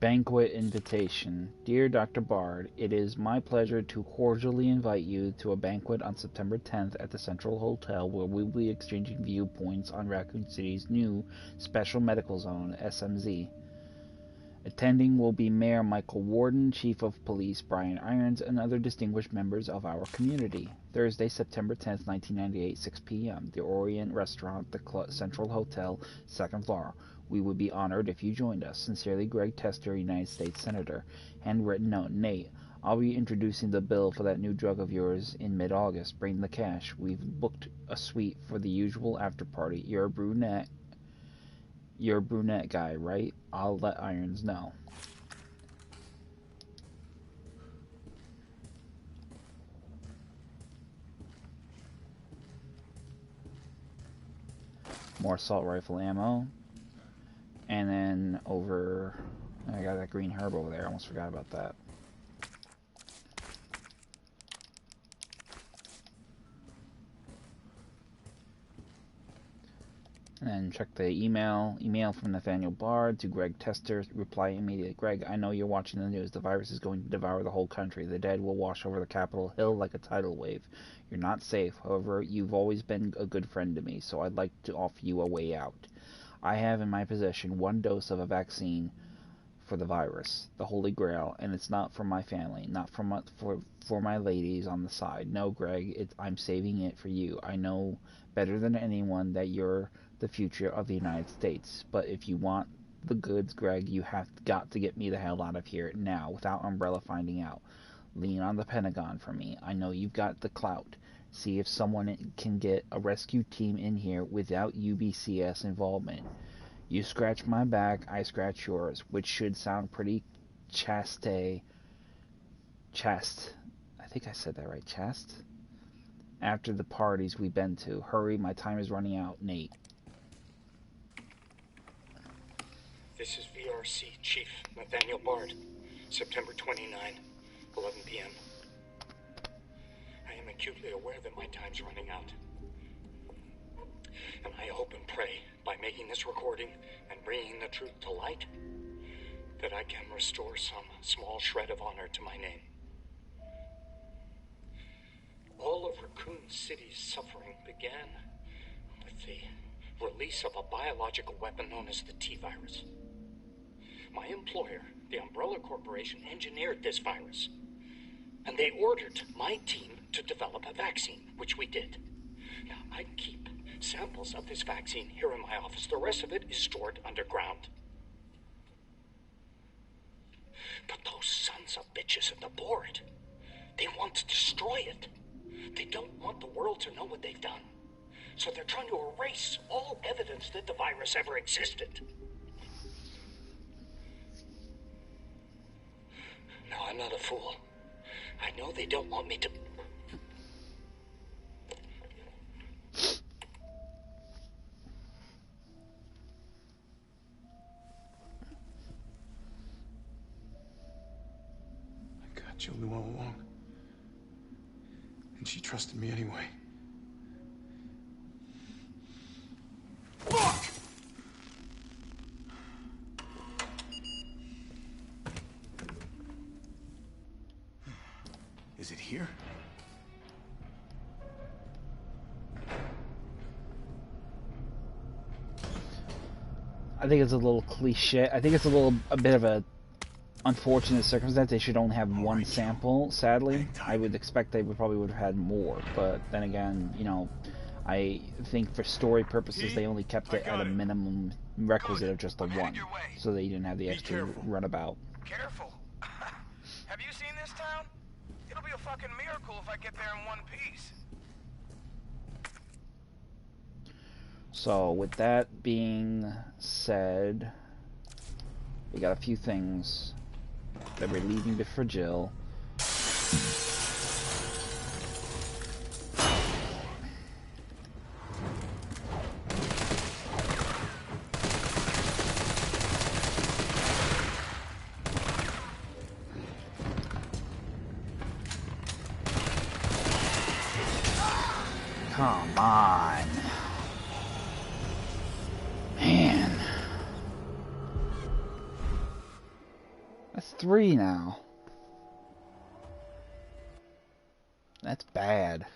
Banquet invitation. Dear Dr. Bard, it is my pleasure to cordially invite you to a banquet on September 10th at the Central Hotel, where we will be exchanging viewpoints on Raccoon City's new Special Medical Zone, SMZ. Attending will be Mayor Michael Warden, Chief of Police Brian Irons, and other distinguished members of our community. Thursday, September 10th, 1998, 6 p.m. The Orient Restaurant, the Central Hotel, 2nd floor. We would be honored if you joined us. Sincerely, Greg Tester, United States Senator. Handwritten note, Nate. I'll be introducing the bill for that new drug of yours in mid-August. Bring the cash. We've booked a suite for the usual after-party. You're a brunette guy, right? I'll let Irons know. More assault rifle ammo. And then over... I got that green herb over there. I almost forgot about that. And then check the email from Nathaniel Bard to Greg Tester. Reply immediately. Greg, I know you're watching the news. The virus is going to devour the whole country. The dead will wash over the Capitol Hill like a tidal wave. You're not safe. However, you've always been a good friend to me, so I'd like to offer you a way out. I have in my possession 1 dose of a vaccine for the virus, the Holy Grail, and it's not for my family, not for my ladies on the side. No, Greg, I'm saving it for you. I know better than anyone that you're the future of the United States. But if you want the goods, Greg, you have got to get me the hell out of here now, without Umbrella finding out. Lean on the Pentagon for me. I know you've got the clout. See if someone can get a rescue team in here without UBCS involvement. You scratch my back, I scratch yours, which should sound pretty chaste. I think I said that right, chaste? After the parties we've been to. Hurry, my time is running out, Nate. This is VRC Chief Nathaniel Bard, September 29, 11 p.m. I am acutely aware that my time's running out. And I hope and pray, by making this recording and bringing the truth to light, that I can restore some small shred of honor to my name. All of Raccoon City's suffering began with the release of a biological weapon known as the T-virus. My employer, the Umbrella Corporation, engineered this virus, and they ordered my team to develop a vaccine, which we did. Now, I keep samples of this vaccine here in my office. The rest of it is stored underground. But those sons of bitches at the board, they want to destroy it. They don't want the world to know what they've done. So they're trying to erase all evidence that the virus ever existed. No, I'm not a fool. I know they don't want me to... Jill knew all along. And she trusted me anyway. Fuck! Is it here? I think it's a little cliche. I think it's a bit of a unfortunate circumstance. They should only have one sample, sadly. I would expect they probably would have had more, but then again, you know, I think for story purposes they only kept it at a minimum requisite of just the one, so they didn't have the extra runabout. Careful. Have you seen this town? It'll be a fucking miracle if I get there in one piece. So with that being said, we got a few things that we're leaving before Jill. Come on. Man. That's 3 now. That's bad.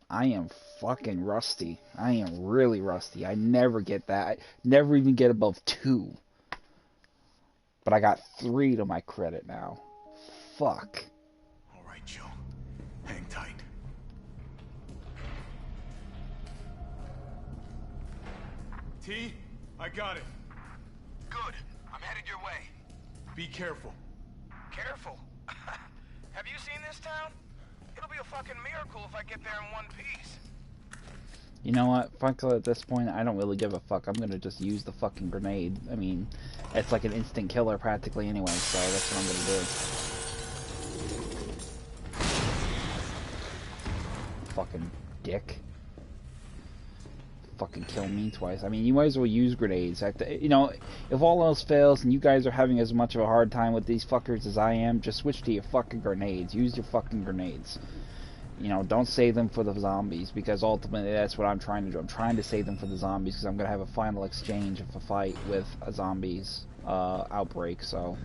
I am fucking rusty. I am really rusty. I never get that. I never even get above 2. But I got 3 to my credit now. Fuck. Alright, Joe. Hang tight. T, I got it. Good. I'm headed your way. Be careful. Careful? Have you seen this town? It'll be a fucking miracle if I get there in one piece. You know what? Frankly, at this point, I don't really give a fuck. I'm gonna just use the fucking grenade. I mean, it's like an instant killer practically anyway, so that's what I'm gonna do. Fucking dick. Fucking kill me twice. I mean, you might as well use grenades. You know, if all else fails and you guys are having as much of a hard time with these fuckers as I am, just switch to your fucking grenades. Use your fucking grenades. You know, don't save them for the zombies, because ultimately that's what I'm trying to do. I'm trying to save them for the zombies, because I'm going to have a final exchange of a fight with a zombies outbreak, so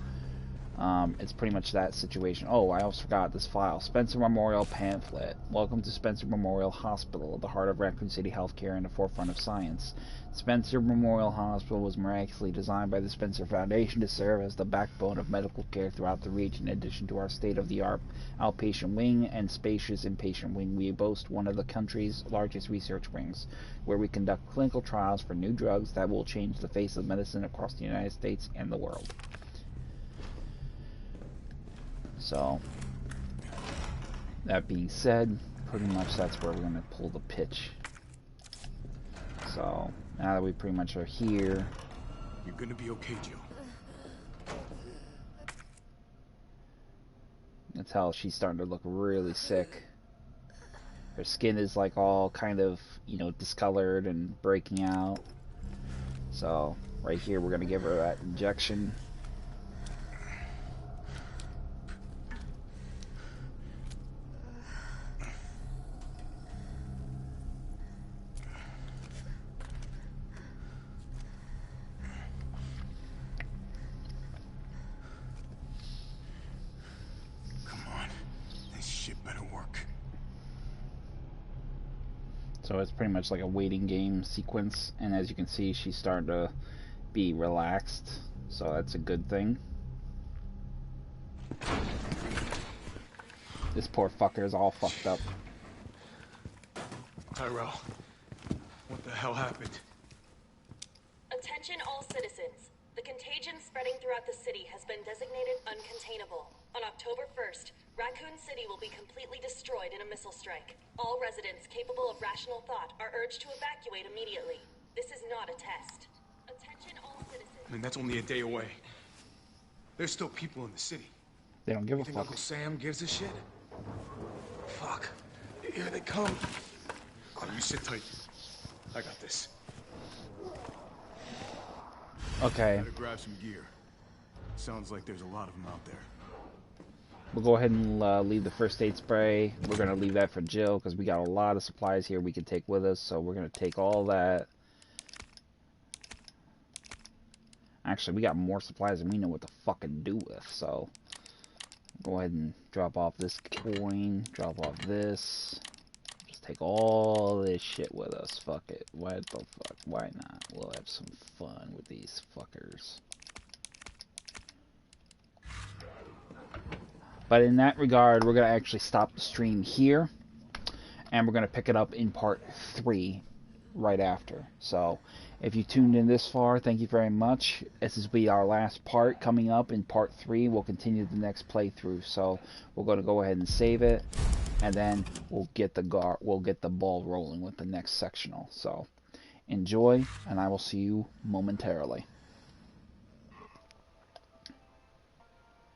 it's pretty much that situation. Oh, I almost forgot this file. Spencer Memorial Pamphlet. Welcome to Spencer Memorial Hospital, at the heart of Raccoon City healthcare and the forefront of science. Spencer Memorial Hospital was miraculously designed by the Spencer Foundation to serve as the backbone of medical care throughout the region. In addition to our state-of-the-art outpatient wing and spacious inpatient wing, we boast one of the country's largest research wings, where we conduct clinical trials for new drugs that will change the face of medicine across the United States and the world. So, that being said, pretty much that's where we're going to pull the pitch. So, now that we pretty much are here... You're going to be okay, Jill. You can tell she's starting to look really sick. Her skin is like all kind of, you know, discolored and breaking out. So, right here we're going to give her that injection. So it's pretty much like a waiting game sequence, and as you can see, she's starting to be relaxed, so that's a good thing. This poor fucker is all fucked up. Tyrell, what the hell happened? Attention all citizens. The contagion spreading throughout the city has been designated uncontainable. On October 1st, Raccoon City will be completely destroyed in a missile strike. All residents capable of rational thought are urged to evacuate immediately. This is not a test. Attention all citizens. I mean, that's only a day away. There's still people in the city. They don't give a Think fuck. Uncle Sam gives a shit? Fuck. Here they come. Oh, you sit tight. I got this. Okay. Gotta grab some gear. Sounds like there's a lot of them out there. We'll go ahead and leave the first aid spray. We're going to leave that for Jill because we got a lot of supplies here we can take with us. So we're going to take all that. Actually, we got more supplies than we know what to fucking do with. So go ahead and drop off this coin. Drop off this. Just take all this shit with us. Fuck it. What the fuck? Why not? We'll have some fun with these fuckers. But in that regard, we're going to actually stop the stream here. And we're going to pick it up in part 3 right after. So, if you tuned in this far, thank you very much. This will be our last part. Coming up in part 3, we'll continue the next playthrough. So, we're going to go ahead and save it. And then we'll get the ball rolling with the next sectional. So, enjoy, and I will see you momentarily.